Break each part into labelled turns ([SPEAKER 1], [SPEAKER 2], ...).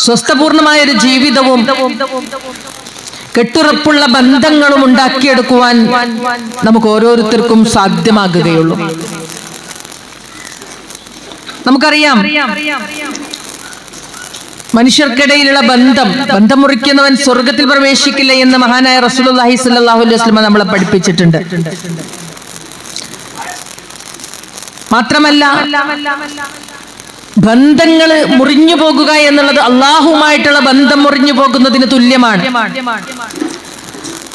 [SPEAKER 1] സ്വസ്ഥപൂർണമായ ഒരു ജീവിതവും കെട്ടുറപ്പുള്ള ബന്ധങ്ങളും ഉണ്ടാക്കിയെടുക്കുവാൻ നമുക്ക് ഓരോരുത്തർക്കും സാധ്യമാകുകയുള്ളൂ. നമുക്കറിയാം, മനുഷ്യർക്കിടയിലുള്ള ബന്ധം മുറിക്കുന്നവൻ സ്വർഗത്തിൽ പ്രവേശിക്കില്ല എന്ന് മഹാനായ റസൂലുള്ളാഹി സ്വല്ലല്ലാഹു അലൈഹി വസല്ലം നമ്മളെ പഠിപ്പിച്ചിട്ടുണ്ട്. മാത്രമല്ല, ബന്ധങ്ങൾ മുറിഞ്ഞു പോകുക എന്നുള്ളത് അള്ളാഹുമായിട്ടുള്ള ബന്ധം മുറിഞ്ഞു പോകുന്നതിന് തുല്യമാണ്.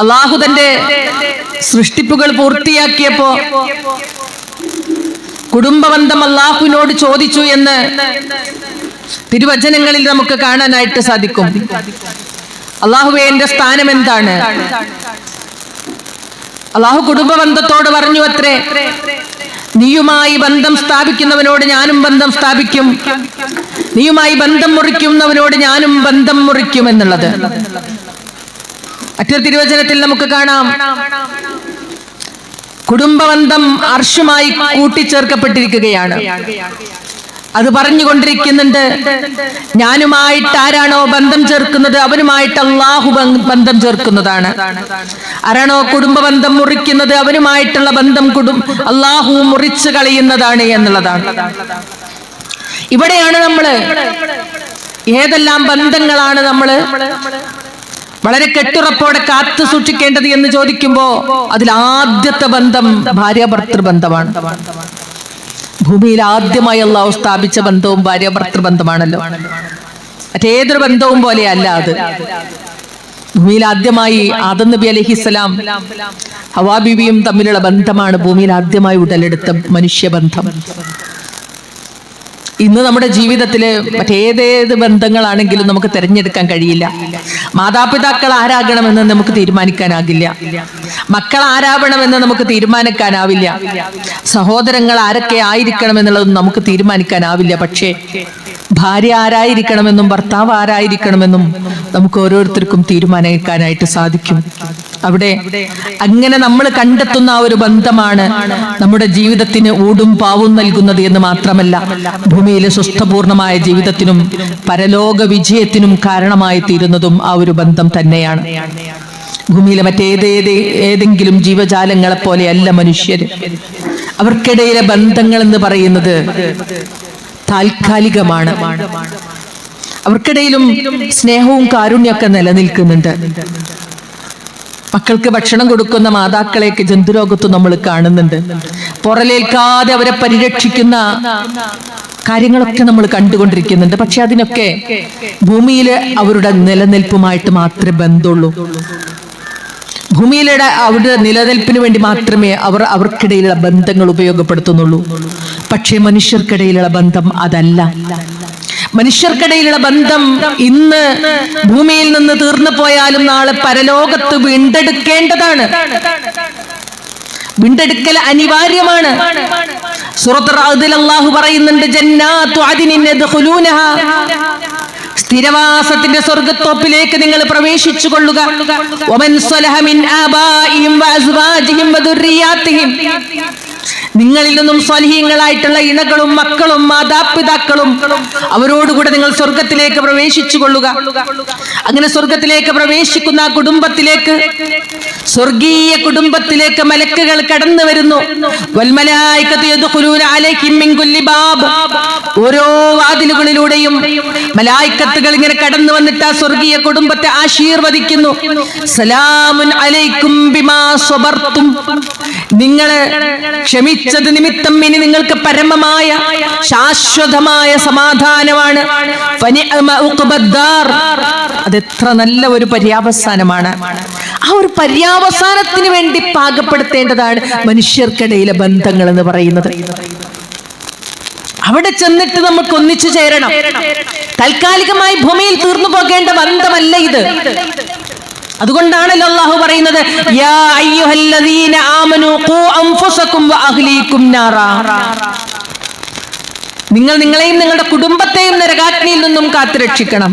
[SPEAKER 1] അള്ളാഹു തന്റെ സൃഷ്ടിപ്പുകൾ പൂർത്തിയാക്കിയപ്പോ കുടുംബബന്ധം അള്ളാഹുവിനോട് ചോദിച്ചു എന്ന് തിരുവചനങ്ങളിൽ നമുക്ക് കാണാനായിട്ട് സാധിക്കും. അള്ളാഹുവേ, എന്റെ സ്ഥാനം എന്താണ്? അള്ളാഹു കുടുംബബന്ധത്തോട് പറഞ്ഞു അത്രേ, നീയുമായി ബന്ധം സ്ഥാപിക്കുന്നവനോട് ഞാനും ബന്ധം സ്ഥാപിക്കും, നീയുമായി ബന്ധം മുറിക്കുന്നവനോട് ഞാനും ബന്ധം മുറിക്കും എന്നുള്ളത്. മറ്റൊരു തിരുവചനത്തിൽ നമുക്ക് കാണാം, കുടുംബബന്ധം അർശുമായി കൂട്ടിച്ചേർക്കപ്പെട്ടിരിക്കുകയാണ്. അത് പറഞ്ഞുകൊണ്ടിരിക്കുന്നുണ്ട്, ഞാനുമായിട്ട് ആരാണോ ബന്ധം ചേർക്കുന്നത് അവനുമായിട്ട് അള്ളാഹു ബന്ധം ചേർക്കുന്നതാണ്. ആരാണോ കുടുംബബന്ധം മുറിക്കുന്നത് അവനുമായിട്ടുള്ള ബന്ധം അള്ളാഹു മുറിച്ചു കളയുന്നതാണ് എന്നുള്ളതാണ്. ഇവിടെയാണ് നമ്മള് ഏതെല്ലാം ബന്ധങ്ങളാണ് നമ്മള് വളരെ കെട്ടുറപ്പോടെ കാത്തു സൂക്ഷിക്കേണ്ടത് എന്ന് ചോദിക്കുമ്പോ അതിൽ ആദ്യത്തെ ബന്ധം ഭാര്യാഭർത്തൃ ബന്ധമാണ്. ഭൂമിയിൽ ആദ്യമായി അള്ളാഹു സ്ഥാപിച്ച ബന്ധവും ഭാര്യാഭർത്തൃ ബന്ധമാണല്ലോ. മറ്റേതൊരു ബന്ധവും പോലെയല്ല അത്. ഭൂമിയിൽ ആദ്യമായി ആദം നബി അലൈഹിസ്സലാം ഹവ്വാ ബീവിയും തമ്മിലുള്ള ബന്ധമാണ് ഭൂമിയിൽ ആദ്യമായി ഉടലെടുത്ത മനുഷ്യബന്ധം. ഇന്ന് നമ്മുടെ ജീവിതത്തില് മറ്റേതേത് ബന്ധങ്ങളാണെങ്കിലും നമുക്ക് തിരഞ്ഞെടുക്കാൻ കഴിയില്ല. മാതാപിതാക്കൾ ആരാകണമെന്ന് നമുക്ക് തീരുമാനിക്കാനാകില്ല, മക്കൾ ആരാവണമെന്ന് നമുക്ക് തീരുമാനിക്കാനാവില്ല, സഹോദരങ്ങൾ ആരൊക്കെ ആയിരിക്കണം എന്നുള്ളതും നമുക്ക് തീരുമാനിക്കാനാവില്ല. പക്ഷേ ഭാര്യ ആരായിരിക്കണമെന്നും ഭർത്താവ് ആരായിരിക്കണമെന്നും നമുക്ക് ഓരോരുത്തർക്കും തീരുമാനിക്കാനായിട്ട് സാധിക്കും. അവിടെ അങ്ങനെ നമ്മൾ കണ്ടെത്തുന്ന ആ ഒരു ബന്ധമാണ് നമ്മുടെ ജീവിതത്തിന് ഊടും പാവും നൽകുന്നത് എന്ന് മാത്രമല്ല, ഭൂമിയിലെ സ്വസ്ഥപൂർണമായ ജീവിതത്തിനും പരലോക വിജയത്തിനും കാരണമായി തീരുന്നതും ആ ഒരു ബന്ധം തന്നെയാണ്. ഭൂമിയിലെ ഏതെങ്കിലും ജീവജാലങ്ങളെ പോലെയല്ല മനുഷ്യര്. അവർക്കിടയിലെ ബന്ധങ്ങൾ എന്ന് പറയുന്നത് താൽക്കാലികമാണ്. അവർക്കിടയിലും സ്നേഹവും കാരുണ്യമൊക്കെ നിലനിൽക്കുന്നുണ്ട്. മക്കൾക്ക് ഭക്ഷണം കൊടുക്കുന്ന മാതാക്കളെയൊക്കെ ജന്തുലോകത്ത് നമ്മൾ കാണുന്നുണ്ട്. പുറലേൽക്കാതെ അവരെ പരിരക്ഷിക്കുന്ന കാര്യങ്ങളൊക്കെ നമ്മൾ കണ്ടുകൊണ്ടിരിക്കുന്നുണ്ട്. പക്ഷെ അതിനൊക്കെ ഭൂമിയിലെ അവരുടെ നിലനിൽപ്പുമായിട്ട് മാത്രമേ ബന്ധമുള്ളൂ. ഭൂമിയിലെ അവരുടെ നിലനിൽപ്പിന് വേണ്ടി മാത്രമേ അവർക്കിടയിലുള്ള ബന്ധങ്ങൾ ഉപയോഗപ്പെടുത്തുന്നുള്ളൂ. പക്ഷേ മനുഷ്യർക്കിടയിലുള്ള ബന്ധം അതല്ല. മനുഷ്യർക്കിടയിലുള്ള ബന്ധം ഇന്ന് ഭൂമിയിൽ നിന്ന് തീർന്നു പോയാലും നാളെ പരലോകത്ത് വീണ്ടെടുക്കേണ്ടതാണ്. വീണ്ടെടുക്കൽ അനിവാര്യമാണ്. സൂറത്തുൽ റഅദിൽ അല്ലാഹു പറയുന്നുണ്ട്, ജന്നാത്തു അദ്നിൻ യദ്ഖുലൂനഹാ, സ്ഥിരവാസത്തിന്റെ സ്വർഗ്ഗത്തോപ്പിലേക്ക് നിങ്ങൾ പ്രവേശിച്ചു കൊള്ളുക. വമൻ സ്വലഹ മിൻ ആബാഇഹിം വഅസ്വാജിഹിം വദുർരിയാതിഹിം, നിങ്ങളിൽ നിന്നും സ്വലീഹങ്ങളായിട്ടുള്ള ഇണകളും മക്കളും മാതാപിതാക്കളും അവരോടുകൂടെ നിങ്ങൾ സ്വർഗത്തിലേക്ക് പ്രവേശിച്ചു കൊള്ളുക. അങ്ങനെ സ്വർഗത്തിലേക്ക് പ്രവേശിക്കുന്ന ആ കുടുംബത്തിലേക്ക്, സ്വർഗീയ കുടുംബത്തിലേക്ക് മലക്കുകൾ കടന്നു വരുന്നു. വൽമലായികതു യദ്ഖുലൂന അലൈഹിം മിൻ കുല്ലി ബാബ്, ഓരോ വാതിലുകളിലൂടെയും മലായികത്തുകൾ ഇങ്ങനെ കടന്നു വന്നിട്ട് ആ സ്വർഗീയ കുടുംബത്തെ ആശീർവദിക്കുന്നു. സലാമുൻ അലൈക്കും ബിമാ സ്വബർതും, നിങ്ങൾ ക്ഷമിച്ചത് നിമിത്തം ഇനി നിങ്ങൾക്ക് പരമമായ ശാശ്വതമായ സമാധാനമാണ്. അതെത്ര നല്ല ഒരു പര്യാവസാനമാണ്. ആ ഒരു പര്യാവസാനത്തിന് വേണ്ടി പാകപ്പെടുത്തേണ്ടതാണ് മനുഷ്യർക്കിടയിലെ ബന്ധങ്ങൾ എന്ന് പറയുന്നത്. അവിടെ ചെന്നിട്ട് നമുക്ക് ഒന്നിച്ചു ചേരണം. താൽക്കാലികമായി ഭൂമിയിൽ തീർന്നു പോകേണ്ട ബന്ധമല്ല ഇത്. അതുകൊണ്ടാണല്ലോ അല്ലാഹു പറയുന്നത്, യാ അയ്യുഹല്ലദീന ആമനൂ ഖൂ അൻഫുസകും വഅഹ്ലീകും നാറാ, നിങ്ങൾ നിങ്ങളെയും നിങ്ങളുടെ കുടുംബത്തെയും നരകാഗ്നിയിൽ നിന്നും കാത്തുരക്ഷിക്കണം.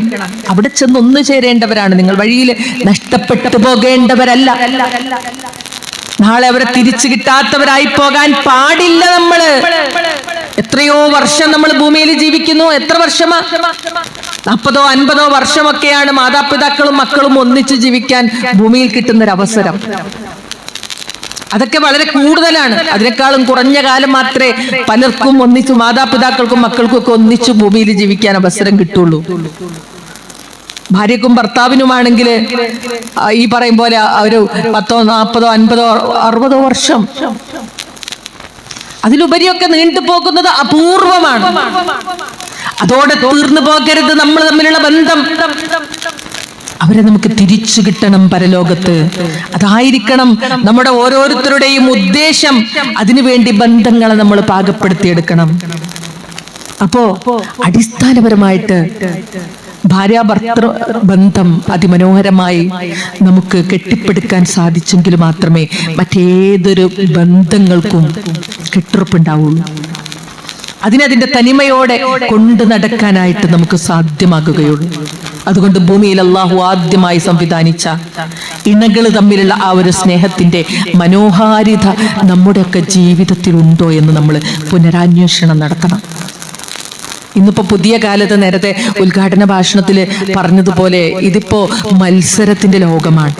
[SPEAKER 1] അവിടെ ചെന്ന് ഒന്നു ചേരേണ്ടവരാണ് നിങ്ങൾ. വഴിയിൽ നഷ്ടപ്പെട്ടു പോകേണ്ടവരല്ല. നാളെ അവരെ തിരിച്ചു കിട്ടാത്തവരായി പോകാൻ പാടില്ല. നമ്മള് എത്രയോ വർഷം നമ്മൾ ഭൂമിയിൽ ജീവിക്കുന്നു. എത്ര വർഷമാ? 40ഓ 50ഓ വർഷമൊക്കെയാണ് മാതാപിതാക്കളും മക്കളും ഒന്നിച്ചു ജീവിക്കാൻ ഭൂമിയിൽ കിട്ടുന്നൊരവസരം. അതൊക്കെ വളരെ കൂടുതലാണ്. അതിനേക്കാളും കുറഞ്ഞ കാലം മാത്രമേ പലർക്കും ഒന്നിച്ചു, മാതാപിതാക്കൾക്കും മക്കൾക്കും ഒക്കെ ഒന്നിച്ചു ഭൂമിയിൽ ജീവിക്കാൻ അവസരം കിട്ടുള്ളൂ. ഭാര്യക്കും ഭർത്താവിനുമാണെങ്കിൽ ഈ പറയും പോലെ ഒരു 10ഓ 40ഓ 50ഓ 60ഓ വർഷം, അതിലുപരിയൊക്കെ നീണ്ടു പോകുന്നത് അപൂർവമാണ്. അതോടെ തീർന്നു പോകരുത് നമ്മൾ തമ്മിലുള്ള ബന്ധം. അവരെ നമുക്ക് തിരിച്ചു കിട്ടണം പരലോകത്ത്. അതായിരിക്കണം നമ്മുടെ ഓരോരുത്തരുടെയും ഉദ്ദേശം. അതിനുവേണ്ടി ബന്ധങ്ങളെ നമ്മൾ പാകപ്പെടുത്തിയെടുക്കണം. അപ്പോ അടിസ്ഥാനപരമായിട്ട് ഭാര്യാഭർത്തൃ ബന്ധം അതിമനോഹരമായി നമുക്ക് കെട്ടിപ്പടുക്കാൻ സാധിച്ചെങ്കിൽ മാത്രമേ മറ്റേതൊരു ബന്ധങ്ങൾക്കും കെട്ടുറപ്പുണ്ടാവുള്ളൂ. അതിനതിന്റെ തനിമയോടെ കൊണ്ടു നടക്കാനായിട്ട് നമുക്ക് സാധ്യമാകുകയുള്ളൂ. അതുകൊണ്ട് ഭൂമിയിൽ അള്ളാഹു ആദ്യമായി സംവിധാനിച്ച ഇണകൾ തമ്മിലുള്ള ആ ഒരു സ്നേഹത്തിന്റെ മനോഹാരിത നമ്മുടെയൊക്കെ ജീവിതത്തിൽ ഉണ്ടോ എന്ന് നമ്മൾ പുനരാന്വേഷണം നടത്തണം. ഇന്നിപ്പോ പുതിയ കാലത്ത് നേരത്തെ ഉദ്ഘാടന ഭാഷണത്തിൽ പറഞ്ഞതുപോലെ ഇതിപ്പോ മത്സരത്തിന്റെ ലോകമാണ്.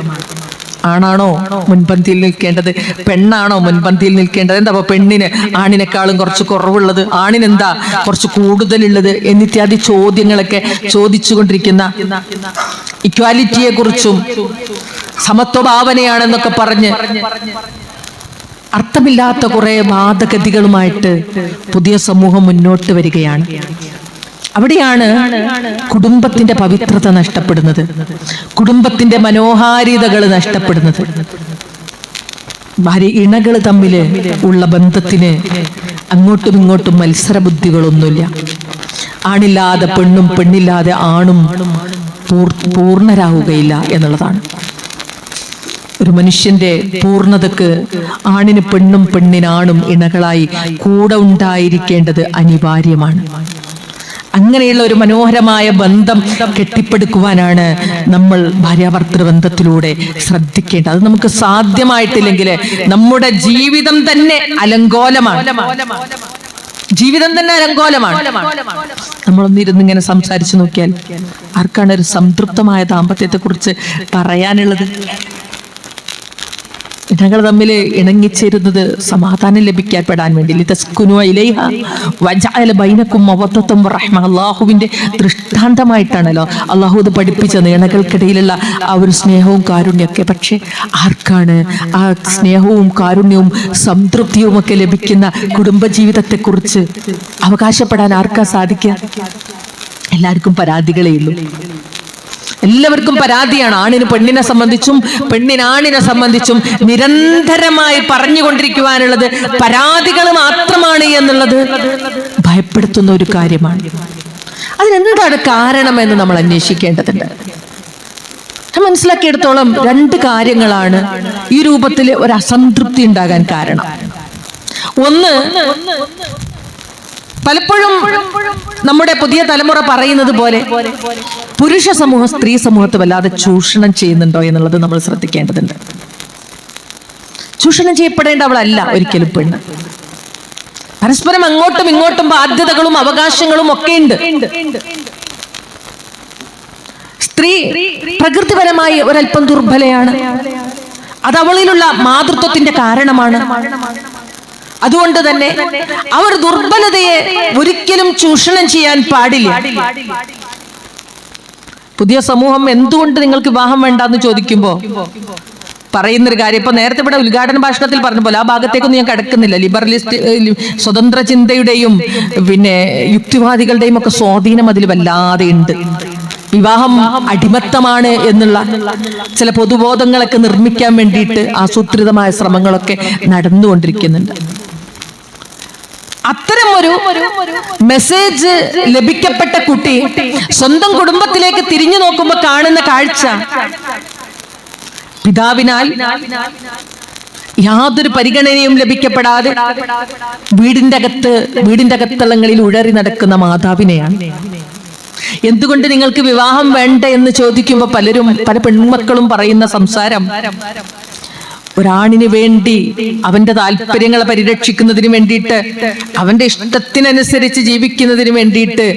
[SPEAKER 1] ആണാണോ മുൻപന്തിയിൽ നിൽക്കേണ്ടത്, പെണ്ണാണോ മുൻപന്തിയിൽ നിൽക്കേണ്ടത്? എന്താ പെണ്ണിന് ആണിനേക്കാളും കുറച്ച് കുറവുള്ളത്, ആണിനെന്താ കുറച്ച് കൂടുതലുള്ളത് എന്നിത്യാദി ചോദ്യങ്ങളൊക്കെ ചോദിച്ചുകൊണ്ടിരിക്കുന്ന, ഇക്വാലിറ്റിയെ കുറിച്ചും സമത്വഭാവനയാണെന്നൊക്കെ പറഞ്ഞ് അർത്ഥമില്ലാത്ത കുറെ വാദഗതികളുമായിട്ട് പുതിയ സമൂഹം മുന്നോട്ട് വരികയാണ്. അവിടെയാണ് കുടുംബത്തിന്റെ പവിത്രത നഷ്ടപ്പെടുന്നത്, കുടുംബത്തിന്റെ മനോഹാരിതകൾ നഷ്ടപ്പെടുന്നത്. ഭാര്യ ഇണകൾ തമ്മിൽ ഉള്ള ബന്ധത്തിന് അങ്ങോട്ടും ഇങ്ങോട്ടും മത്സര ബുദ്ധികളൊന്നുമില്ല. ആണില്ലാതെ പെണ്ണും പെണ്ണില്ലാതെ ആണും പൂർണ്ണരാവുകയില്ല എന്നുള്ളതാണ്. ഒരു മനുഷ്യന്റെ പൂർണ്ണതക്ക് ആണിന് പെണ്ണും പെണ്ണിനാണും ഇണകളായി കൂടെ ഉണ്ടായിരിക്കേണ്ടത് അനിവാര്യമാണ്. അങ്ങനെയുള്ള ഒരു മനോഹരമായ ബന്ധം കെട്ടിപ്പടുക്കുവാനാണ് നമ്മൾ ഭാര്യാഭർത്തൃ ബന്ധത്തിലൂടെ ശ്രദ്ധിക്കേണ്ടത്. അത് നമുക്ക് സാധ്യമായിട്ടില്ലെങ്കിൽ നമ്മുടെ ജീവിതം തന്നെ അലങ്കോലമാണ്. ജീവിതം തന്നെ അലങ്കോലമാണ്. നമ്മളൊന്നിരുന്ന് ഇങ്ങനെ സംസാരിച്ചു നോക്കിയാൽ ആർക്കാണ് ഒരു സംതൃപ്തമായ ദാമ്പത്യത്തെ കുറിച്ച് പറയാനുള്ളത്? ഇണകൾ തമ്മിൽ ഇണങ്ങിച്ചേരുന്നത് സമാധാനം ലഭിക്കപ്പെടാൻ വേണ്ടി. അള്ളാഹുവിന്റെ ദൃഷ്ടാന്തമായിട്ടാണല്ലോ അള്ളാഹു ഇത് പഠിപ്പിച്ചത്, ഇണകൾക്കിടയിലുള്ള ആ ഒരു സ്നേഹവും കാരുണ്യമൊക്കെ. പക്ഷെ ആർക്കാണ് ആ സ്നേഹവും കാരുണ്യവും സംതൃപ്തിയും ഒക്കെ ലഭിക്കുന്ന കുടുംബജീവിതത്തെ കുറിച്ച് അവകാശപ്പെടാൻ ആർക്കാ സാധിക്കുക? എല്ലാവർക്കും പരാതികളേ ഉള്ളൂ. എല്ലാവർക്കും പരാതിയാണ്. ആണിന് പെണ്ണിനെ സംബന്ധിച്ചും പെണ്ണിനാണിനെ സംബന്ധിച്ചും നിരന്തരമായി പറഞ്ഞുകൊണ്ടിരിക്കുവാനുള്ളത് പരാതികൾ മാത്രമാണ് എന്നുള്ളത് ഭയപ്പെടുത്തുന്ന ഒരു കാര്യമാണ്. അതിനെന്താണ് കാരണമെന്ന് നമ്മൾ അന്വേഷിക്കേണ്ടതുണ്ട്. മനസ്സിലാക്കിയെടുത്തോളം 2 കാര്യങ്ങളാണ് ഈ രൂപത്തിൽ ഒരു അസംതൃപ്തി ഉണ്ടാകാൻ കാരണം. ഒന്ന്, പലപ്പോഴും നമ്മുടെ പുതിയ തലമുറ പറയുന്നത് പോലെ പുരുഷ സമൂഹം സ്ത്രീ സമൂഹത്തെ വല്ലാതെ ചൂഷണം ചെയ്യുന്നുണ്ടോ എന്നുള്ളത് നമ്മൾ ശ്രദ്ധിക്കേണ്ടതുണ്ട്. ചൂഷണം ചെയ്യപ്പെടേണ്ടവളല്ല ഒരിക്കലും പെണ്ണ്. പരസ്പരം അങ്ങോട്ടും ഇങ്ങോട്ടും ബാധ്യതകളും അവകാശങ്ങളും ഒക്കെ ഉണ്ട്. സ്ത്രീ പ്രകൃതിപരമായി ഒരല്പം ദുർബലയാണ്. അത് അവളിലുള്ള മാതൃത്വത്തിന്റെ കാരണമാണ്. അതുകൊണ്ട് തന്നെ അവർ ദുർബലതയെ ഒരിക്കലും ചൂഷണം ചെയ്യാൻ പാടില്ല. പുതിയ സമൂഹം എന്തുകൊണ്ട് നിങ്ങൾക്ക് വിവാഹം വേണ്ടെന്ന് ചോദിക്കുമ്പോ പറയുന്നൊരു കാര്യം, ഇപ്പൊ നേരത്തെ ഇവിടെ ഉദ്ഘാടന ഭാഷണത്തിൽ പറഞ്ഞ പോലെ ആ ഭാഗത്തേക്കൊന്നും ഞാൻ കിടക്കുന്നില്ല. ലിബറലിസ്റ്റ് സ്വതന്ത്ര ചിന്തയുടെയും പിന്നെ യുക്തിവാദികളുടെയും ഒക്കെ സ്വാധീനം അതിൽ വല്ലാതെ ഉണ്ട്. വിവാഹം അടിമത്തമാണ് എന്നുള്ള ചില പൊതുബോധങ്ങളൊക്കെ നിർമ്മിക്കാൻ വേണ്ടിയിട്ട് ആസൂത്രിതമായ ശ്രമങ്ങളൊക്കെ നടന്നുകൊണ്ടിരിക്കുന്നുണ്ട്. അത്തരമൊരു മെസ്സേജ് ലഭിക്കപ്പെട്ട കുട്ടി സ്വന്തം കുടുംബത്തിലേക്ക് തിരിഞ്ഞു നോക്കുമ്പോൾ കാണുന്ന കാഴ്ച, പിതാവിനാൽ യാതൊരു പരിഗണനയും ലഭിക്കപ്പെടാതെ വീടിന്റെ അകത്തളങ്ങളിൽ ഉഴറി നടക്കുന്ന മാതാവിനെയാണ്. എന്തുകൊണ്ട് നിങ്ങൾക്ക് വിവാഹം വേണ്ട എന്ന് ചോദിക്കുമ്പോൾ പല പെൺമക്കളും പറയുന്ന സംസാരം, ഒരാണിന് വേണ്ടി അവന്റെ താല്പര്യങ്ങളെ പരിരക്ഷിക്കുന്നതിന് വേണ്ടിയിട്ട്, അവന്റെ ഇഷ്ടത്തിനനുസരിച്ച് ജീവിക്കുന്നതിന് വേണ്ടിയിട്ട്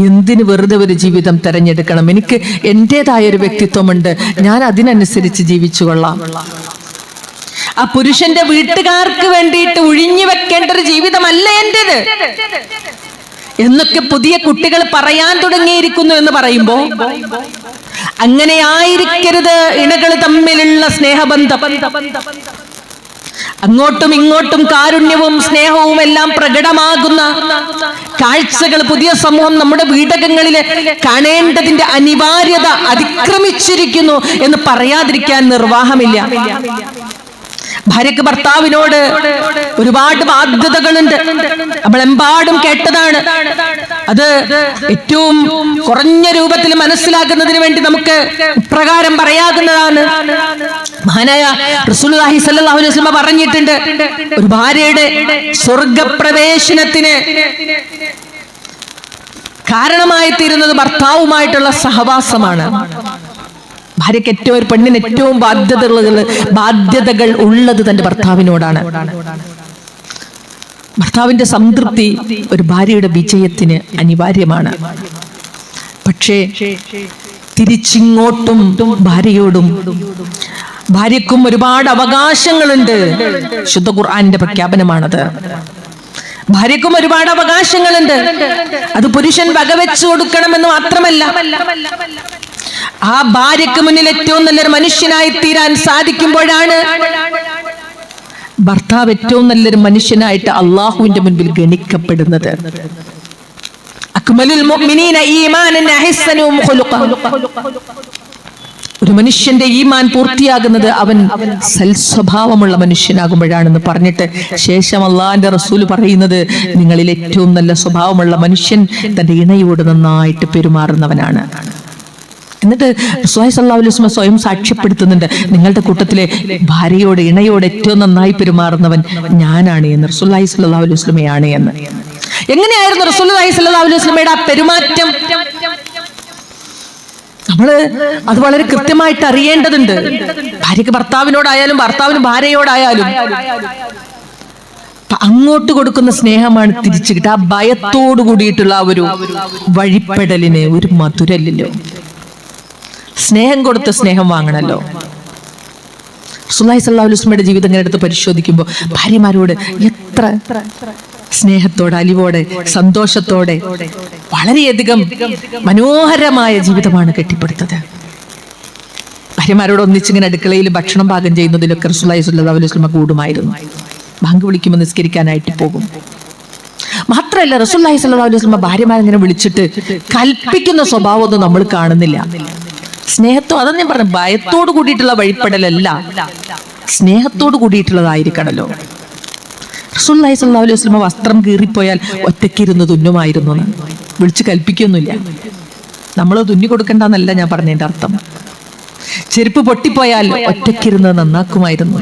[SPEAKER 1] എന്തിന് വെറുതെ ഒരു ജീവിതം തെരഞ്ഞെടുക്കണം? എനിക്ക് എൻ്റെതായ ഒരു വ്യക്തിത്വമുണ്ട്, ഞാൻ അതിനനുസരിച്ച് ജീവിച്ചു കൊള്ളാം. ആ പുരുഷന്റെ വീട്ടുകാർക്ക് വേണ്ടിയിട്ട് ഒഴിഞ്ഞു വെക്കേണ്ട ഒരു ജീവിതമല്ല എന്റേത് എന്നൊക്കെ പുതിയ കുട്ടികൾ പറയാൻ തുടങ്ങിയിരിക്കുന്നു എന്ന് പറയുമ്പോ, അങ്ങനെ ആയിരിക്കരുത് ഇണകൾ തമ്മിലുള്ള സ്നേഹബന്ധം. അങ്ങോട്ടും ഇങ്ങോട്ടും കാരുണ്യവും സ്നേഹവും എല്ലാം പ്രകടമാകുന്ന കാഴ്ചകൾ പുതിയ സമൂഹം നമ്മുടെ വീടകങ്ങളിൽ കാണേണ്ടതിന്റെ അനിവാര്യത അതിക്രമിച്ചിരിക്കുന്നു എന്ന് പറയാതിരിക്കാൻ നിർവാഹമില്ല. ഭാര്യക്ക് ഭർത്താവിനോട് ഒരുപാട് ബാധ്യതകളുണ്ട്, നമ്മളെമ്പാടും കേട്ടതാണ്. അത് ഏറ്റവും കുറഞ്ഞ രൂപത്തിൽ മനസ്സിലാക്കുന്നതിന് വേണ്ടി നമുക്ക് ഇപ്രകാരം പറയാവുന്നതാണ്. മഹാനായ റസൂലുള്ളാഹി സ്വല്ലല്ലാഹു അലൈഹി വസല്ലം പറഞ്ഞിട്ടുണ്ട്, ഒരു ഭാര്യയുടെ സ്വർഗപ്രവേശനത്തിന് കാരണമായി തീരുന്നത് ഭർത്താവുമായിട്ടുള്ള സഹവാസമാണ്. ഭാര്യയ്ക്ക് ഏറ്റവും, ഒരു പെണ്ണിന് ഏറ്റവും ബാധ്യതകൾ ഉള്ളത് തന്റെ ഭർത്താവിനോടാണ്. ഭർത്താവിന്റെ സംതൃപ്തി ഒരു ഭാര്യയുടെ വിജയത്തിന് അനിവാര്യമാണ്. പക്ഷേ തിരിച്ചിങ്ങോട്ടും ഭാര്യയോടും, ഭാര്യക്കും ഒരുപാട് അവകാശങ്ങളുണ്ട്. ശുദ്ധ ഖുർആനിന്റെ പ്രഖ്യാപനമാണത്. ഭാര്യക്കും ഒരുപാട് അവകാശങ്ങളുണ്ട്. അത് പുരുഷൻ വകവെച്ചു കൊടുക്കണമെന്ന് മാത്രമല്ല, ആ ഭാര്യക്ക് മുന്നിൽ ഏറ്റവും നല്ലൊരു മനുഷ്യനായി തീരാൻ സാധിക്കുമ്പോഴാണ് ഭർത്താവ് ഏറ്റവും നല്ലൊരു മനുഷ്യനായിട്ട് അള്ളാഹുവിന്റെ മുൻപിൽ ഗണിക്കപ്പെടുന്നത്. അക്മലുൽ മുഅ്മിനീന ഈമാനൻ അഹ്സനുഹും ഖുലുഖ. ഒരു മനുഷ്യന്റെ ഈമാൻ പൂർത്തിയാകുന്നത് അവൻ സൽസ്വഭാവമുള്ള മനുഷ്യനാകുമ്പോഴാണെന്ന് പറഞ്ഞിട്ട് ശേഷം അള്ളാഹിന്റെ റസൂൽ പറയുന്നത്, നിങ്ങളിൽ ഏറ്റവും നല്ല സ്വഭാവമുള്ള മനുഷ്യൻ തന്റെ ഇണയോട് നന്നായിട്ട് പെരുമാറുന്നവനാണ്. എന്നിട്ട് റസൂലുള്ളാഹി സ്വല്ലല്ലാഹു അലൈഹി വസല്ലം സ്വയം സാക്ഷ്യപ്പെടുത്തുന്നുണ്ട്, നിങ്ങളുടെ കൂട്ടത്തിലെ ഭാര്യയോട്, ഇണയോട് ഏറ്റവും നന്നായി പെരുമാറുന്നവൻ ഞാനാണ് എന്ന്, റസൂലുള്ളാഹി സ്വല്ലല്ലാഹു അലൈഹി വസല്ലമയാണ് എന്ന്. എങ്ങനെയായിരുന്നു റസൂലുള്ളാഹി സ്വല്ലല്ലാഹു അലൈഹി വസല്ലമയുടെ ആ പെരുമാറ്റം? നമ്മള് അത് വളരെ കൃത്യമായിട്ട് അറിയേണ്ടതുണ്ട്. ഭാര്യക്ക് ഭർത്താവിനോടായാലും ഭർത്താവിന് ഭാര്യയോടായാലും അങ്ങോട്ട് കൊടുക്കുന്ന സ്നേഹമാണ് തിരിച്ചു കിട്ടുക. ആ ഭയത്തോടു കൂടിയിട്ടുള്ള ആ ഒരു വഴിപ്പെടലിന് ഒരു മധുരല്ലോ. സ്നേഹം കൊടുത്ത് സ്നേഹം വാങ്ങണല്ലോ. റസൂലുള്ളാഹി സ്വല്ലല്ലാഹു അലൈഹി വസല്ലമയുടെ ജീവിതം ഇങ്ങനെ എടുത്ത് പരിശോധിക്കുമ്പോൾ ഭാര്യമാരോട് എത്ര സ്നേഹത്തോടെ, അലിവോടെ, സന്തോഷത്തോടെ, വളരെയധികം മനോഹരമായ ജീവിതമാണ് കെട്ടിപ്പടുത്തത്. ഭാര്യമാരോട് ഒന്നിച്ചിങ്ങനെ അടുക്കളയിൽ ഭക്ഷണം പാകം ചെയ്യുന്നതിലൊക്കെ റസൂലുള്ളാഹി സ്വല്ലല്ലാഹു അലൈഹി വസല്ലമ കൂടുമായിരുന്നു. ബാങ്ക് വിളിക്കുമ്പോൾ നിസ്കരിക്കാനായിട്ട് പോകും. മാത്രമല്ല റസൂലുള്ളാഹി സ്വല്ലല്ലാഹു അലൈഹി വസല്ലമ ഭാര്യമാരിങ്ങനെ വിളിച്ചിട്ട് കൽപ്പിക്കുന്ന സ്വഭാവമൊന്നും നമ്മൾ കാണുന്നില്ല. സ്നേഹത്തോ, അതെന്ന് ഞാൻ പറഞ്ഞു, ഭയത്തോട് കൂടിയിട്ടുള്ള വഴിപ്പെടലല്ല, സ്നേഹത്തോട് കൂടിയിട്ടുള്ളതായിരിക്കണല്ലോ. റസൂലുള്ളാഹി സ്വല്ലല്ലാഹു അലൈഹി വസല്ലമ വസ്ത്രം കീറിപ്പോയാൽ ഒറ്റയ്ക്കിരുന്ന് തുന്നുമായിരുന്നു. വിളിച്ച് കൽപ്പിക്കൊന്നുമില്ല. നമ്മൾ തുന്നി കൊടുക്കണ്ടെന്നല്ല ഞാൻ പറഞ്ഞതിന്റെ അർത്ഥം. ചെരുപ്പ് പൊട്ടിപ്പോയാൽ ഒറ്റയ്ക്കിരുന്ന് നന്നാക്കുമായിരുന്നു.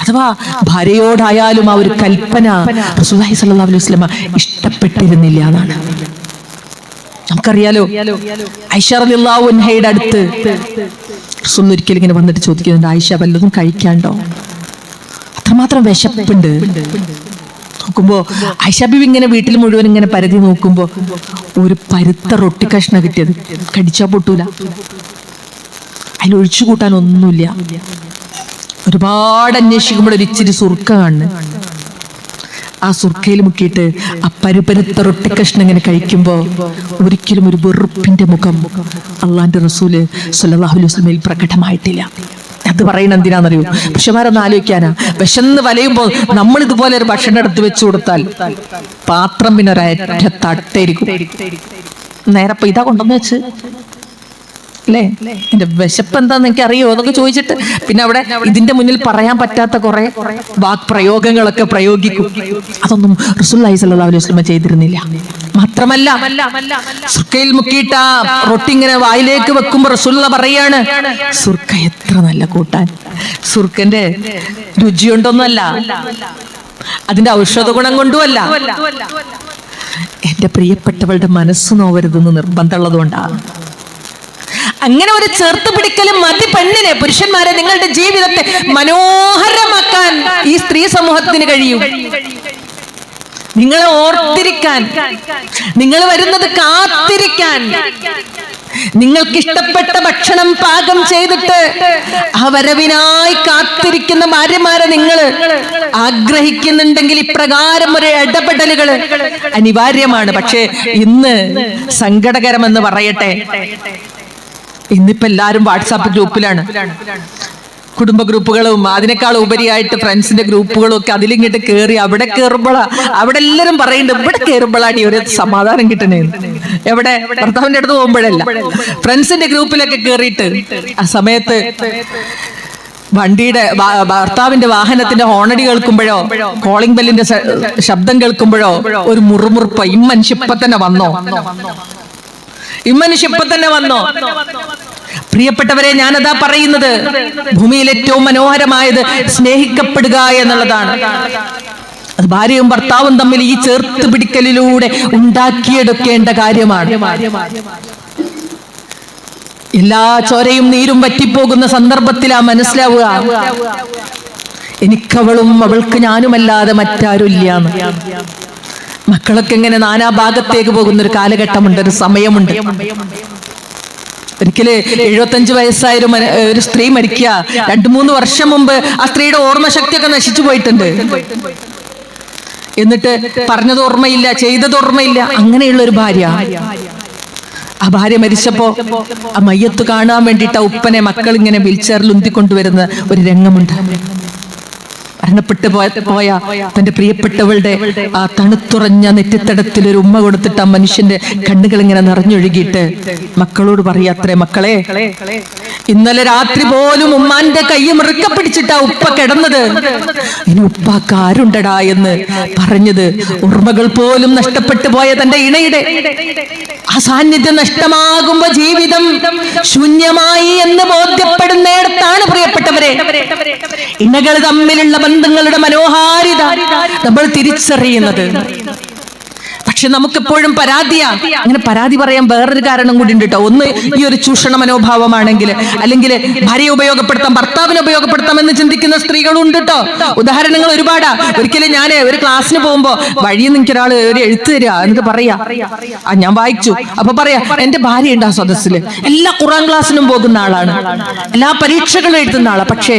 [SPEAKER 1] അഥവാ ഭാര്യയോടായാലും ആ ഒരു കൽപ്പന റസൂലുള്ളാഹി സ്വല്ലല്ലാഹു അലൈഹി വസല്ലമ ഇഷ്ടപ്പെട്ടിരുന്നില്ല എന്നാണ്. നമുക്കറിയാലോ, ആയിഷ റളിയല്ലാഹു അൻഹയുടെ അടുത്ത് റസൂൽ ഒരിക്കലും ഇങ്ങനെ വന്നിട്ട് ചോദിക്കുന്നുണ്ട്, ആയിഷ വല്ലതും കഴിക്കാണ്ടോ? അത്രമാത്രം വിശപ്പുണ്ട്. നോക്കുമ്പോ ആയിഷ ബീവി ഇങ്ങനെ വീട്ടിൽ മുഴുവൻ ഇങ്ങനെ പരതി നോക്കുമ്പോ ഒരു പരുത്ത റൊട്ടി കഷ്ണം കിട്ടിയത്, കടിച്ചാ പൊട്ടൂല, അതിലൊഴിച്ചു കൂട്ടാൻ ഒന്നുമില്ല. ഒരുപാട് അന്വേഷിക്കുമ്പോൾ ഒരു ഇച്ചിരി സുർക്ക കാണുന്നു. ആ സുർക്കയിൽ മുക്കിയിട്ട് ആ പരുപരുത്ത റൊട്ടി കഷ്ണം ഇങ്ങനെ കഴിക്കുമ്പോൾ ഒരിക്കലും ഒരു വെറുപ്പിന്റെ മുഖം അള്ളാന്റെ റസൂല് സ്വല്ലല്ലാഹു അലൈഹി വസല്ലമയിൽ പ്രകടമായിട്ടില്ല. അത് പറയണ എന്തിനാണെന്നറിയോ? പുരുഷന്മാരൊന്ന് ആലോചിക്കാനാ. വിശന്ന് വലയുമ്പോൾ നമ്മൾ ഇതുപോലെ ഒരു ഭക്ഷണം എടുത്ത് വെച്ചു കൊടുത്താൽ പാത്രം പിന്നെ ഒരൊറ്റ തട്ടായിരിക്കും. നേരപ്പം ഇതാ കൊണ്ടുവന്ന് വെച്ച് അല്ലേ, എന്റെ വിശപ്പ് എന്താന്ന് എനിക്ക് അറിയോ എന്നൊക്കെ ചോദിച്ചിട്ട് പിന്നെ അവിടെ ഇതിന്റെ മുന്നിൽ പറയാൻ പറ്റാത്ത കുറെ വാക്പ്രയോഗങ്ങളൊക്കെ പ്രയോഗിക്കും. അതൊന്നും റസൂലുള്ളാഹി സ്വല്ലല്ലാഹു അലൈഹി വസല്ലം ചെയ്തിരുന്നില്ല. മാത്രമല്ല സുർക്കയിൽ മുക്കിയിട്ട് ആ റൊട്ടി ഇങ്ങനെ വായിലേക്ക് വെക്കുമ്പോ റസൂലുള്ളാഹി പറയാണ്, സുർക്ക എത്ര നല്ല കൂട്ടാൻ. സുർക്കന്റെ രുചി കൊണ്ടൊന്നുമല്ല, അതിന്റെ ഔഷധ ഗുണം കൊണ്ടുമല്ല, എന്റെ പ്രിയപ്പെട്ടവളുടെ മനസ്സ് നോവരുതെന്ന് നിർബന്ധമുള്ളത് കൊണ്ടാണ്. അങ്ങനെ ഒരു ചേർത്ത് പിടിക്കലും മതി പെണ്ണിനെ. പുരുഷന്മാരെ, നിങ്ങളുടെ ജീവിതത്തെ മനോഹരമാക്കാൻ ഈ സ്ത്രീ സമൂഹത്തിന് കഴിയും. നിങ്ങളെ ഓർത്തിരിക്കാൻ, നിങ്ങൾ വരുന്നത് കാത്തിരിക്കാൻ, നിങ്ങൾക്ക് ഇഷ്ടപ്പെട്ട ഭക്ഷണം പാകം ചെയ്തിട്ട് ആ വരവിനായി കാത്തിരിക്കുന്ന ഭാര്യമാരെ നിങ്ങൾ ആഗ്രഹിക്കുന്നുണ്ടെങ്കിൽ ഇപ്രകാരം ഒരു ഇടപെടലുകൾ അനിവാര്യമാണ്. പക്ഷേ ഇന്ന് സങ്കടകരമെന്ന് പറയട്ടെ, ഇന്നിപ്പോ എല്ലാവരും വാട്സാപ്പ് ഗ്രൂപ്പിലാണ്. കുടുംബ ഗ്രൂപ്പുകളും അതിനേക്കാൾ ഉപരിയായിട്ട് ഫ്രണ്ട്സിന്റെ ഗ്രൂപ്പുകളും ഒക്കെ അതിലിങ്ങോട്ട് കയറി അവിടെ കയറുമ്പോഴാ അവിടെ എല്ലാവരും പറയുന്നുണ്ട്, ഇവിടെ കയറുമ്പോഴാണ് ഈ ഒരു സമാധാനം കിട്ടണേ. എവിടെ? ഭർത്താവിന്റെ അടുത്ത് പോകുമ്പോഴല്ല, ഫ്രണ്ട്സിന്റെ ഗ്രൂപ്പിലൊക്കെ കയറിയിട്ട് ആ സമയത്ത് വണ്ടിയുടെ ഭർത്താവിന്റെ വാഹനത്തിന്റെ ഹോണടി കേൾക്കുമ്പോഴോ കോളിംഗ് ബെല്ലിന്റെ ശബ്ദം കേൾക്കുമ്പോഴോ ഒരു മുറുമുറുപ്പ്. ഈ മനുഷ്യ ഇപ്പൊ തന്നെ വന്നോ, ഈ മനുഷ്യ ഇപ്പൊ തന്നെ വന്നോ. പ്രിയപ്പെട്ടവരെ, ഞാനതാ പറയുന്നത്, ഭൂമിയിൽ ഏറ്റവും മനോഹരമായത് സ്നേഹിക്കപ്പെടുക എന്നുള്ളതാണ്. അത് ഭാര്യയും ഭർത്താവും തമ്മിൽ ഈ ചേർത്ത് പിടിക്കലിലൂടെ ഉണ്ടാക്കിയെടുക്കേണ്ട കാര്യമാണ്. എല്ലാ ചോരയും നീരും വറ്റിപ്പോകുന്ന സന്ദർഭത്തിലാ മനസ്സിലാവുക, എനിക്കവളും അവൾക്ക് ഞാനുമല്ലാതെ മറ്റാരുമില്ല. മക്കളൊക്കെ ഇങ്ങനെ നാനാഭാഗത്തേക്ക് പോകുന്ന ഒരു കാലഘട്ടമുണ്ട്, ഒരു സമയമുണ്ട്. ഒരിക്കല് 75 വയസ്സായ ഒരു സ്ത്രീ മരിക്കുക. 2-3 വർഷം മുമ്പ് ആ സ്ത്രീയുടെ ഓർമ്മശക്തിയൊക്കെ നശിച്ചു പോയിട്ടുണ്ട്. എന്നിട്ട് പറഞ്ഞത് ഓർമ്മയില്ല, ചെയ്തത് ഓർമ്മയില്ല. അങ്ങനെയുള്ള ഒരു ഭാര്യ, ആ ഭാര്യ മരിച്ചപ്പോ ആ മയ്യത്ത് കാണാൻ വേണ്ടിയിട്ട് ആ ഉപ്പനെ മക്കൾ ഇങ്ങനെ വീൽചെയറിൽ ഉന്തിക്കൊണ്ടുവരുന്ന ഒരു രംഗമുണ്ട്. മരണപ്പെട്ടു പോയ തന്റെ പ്രിയപ്പെട്ടവളുടെ ആ തണുത്തുറഞ്ഞ നെറ്റിത്തടത്തിൽ ഒരു ഉമ്മ കൊടുത്തിട്ട് ആ മനുഷ്യന്റെ കണ്ണുകൾ ഇങ്ങനെ നിറഞ്ഞൊഴുകിയിട്ട് മക്കളോട് പറയാത്രേ, മക്കളെ, ഇന്നലെ രാത്രി പോലും ഉമ്മാന്റെ കൈ മുറുക്ക പിടിച്ചിട്ടാ ഉപ്പ കിടന്നത്, ഇനി ഉപ്പാക്ക് ആരുണ്ടടാ എന്ന് പറഞ്ഞത്. ഓർമ്മകൾ പോലും നഷ്ടപ്പെട്ടു പോയ തന്റെ ഇണയുടെ ആ സാന്നിധ്യം നഷ്ടമാകുമ്പോ ജീവിതം ശൂന്യമായി എന്ന് ബോധ്യപ്പെടുന്നിടത്താണ് പ്രിയപ്പെട്ടവരെ ഇണകൾ തമ്മിലുള്ള ബന്ധങ്ങളുടെ മനോഹാരിത നമ്മൾ തിരിച്ചറിയുന്നത്. പക്ഷെ നമുക്കെപ്പോഴും പരാതിയാ. അങ്ങനെ പരാതി പറയാൻ വേറൊരു കാരണം കൂടി ഉണ്ട് കേട്ടോ. ഒന്ന്, ഈ ഒരു ചൂഷണ മനോഭാവമാണെങ്കിൽ, അല്ലെങ്കിൽ ഭാര്യയെ ഉപയോഗപ്പെടുത്താം, ഭർത്താവിനെ ഉപയോഗപ്പെടുത്താം എന്ന് ചിന്തിക്കുന്ന സ്ത്രീകളുണ്ട് കേട്ടോ. ഉദാഹരണങ്ങൾ ഒരുപാടാ. ഒരിക്കലും ഞാൻ ഒരു ക്ലാസ്സിന് പോകുമ്പോ വഴിയിൽ നിന്ന് എനിക്കൊരാൾ ഒരു എഴുത്ത് തരിക, എന്നിട്ട് പറയാ, ഞാൻ വായിച്ചു, അപ്പൊ പറയാ, എന്റെ ഭാര്യ ഉണ്ട് ആ സദസ്സിൽ, എല്ലാ ഖുർആൻ ക്ലാസ്സിനും പോകുന്ന ആളാണ്, എല്ലാ പരീക്ഷകളും എഴുതുന്ന ആളാണ്. പക്ഷേ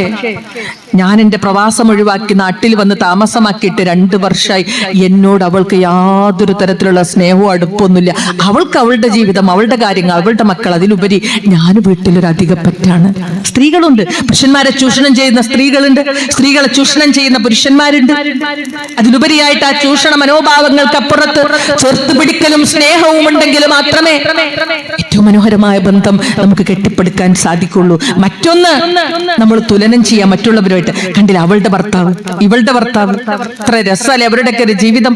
[SPEAKER 1] ഞാൻ എന്റെ പ്രവാസം ഒഴിവാക്കി നാട്ടിൽ വന്ന് താമസമാക്കിയിട്ട് 2 വർഷമായി എന്നോട് അവൾക്ക് യാതൊരു തരത്തിലുള്ള സ്നേഹവും അടുപ്പൊന്നുമില്ല. അവൾക്ക് അവളുടെ ജീവിതം, അവളുടെ കാര്യങ്ങൾ, അവളുടെ മക്കൾ, അതിലുപരി ഞാൻ വീട്ടിലൊരു അധികപ്പറ്റാണ്. സ്ത്രീകളുണ്ട്, പുരുഷന്മാരെ ചൂഷണം ചെയ്യുന്ന സ്ത്രീകളുണ്ട്, സ്ത്രീകളെ ചൂഷണം ചെയ്യുന്ന പുരുഷന്മാരുണ്ട്. അതിലുപരിയായിട്ട് ആ ചൂഷണ മനോഭാവങ്ങൾക്കപ്പുറത്ത് ചേർത്ത് പിടിക്കലും സ്നേഹവും ഉണ്ടെങ്കിൽ മാത്രമേ ഏറ്റവും മനോഹരമായ ബന്ധം നമുക്ക് കെട്ടിപ്പടുക്കാൻ സാധിക്കുള്ളൂ. മറ്റൊന്ന്, നമ്മൾ തുലനം ചെയ്യാം മറ്റുള്ളവരുമായിട്ട്. കണ്ടില്ല, അവളുടെ ഭർത്താവ്, ഇവളുടെ ഭർത്താവ്, ഇത്ര രസമല്ലേ അവരുടെയൊക്കെ ഒരു ജീവിതം,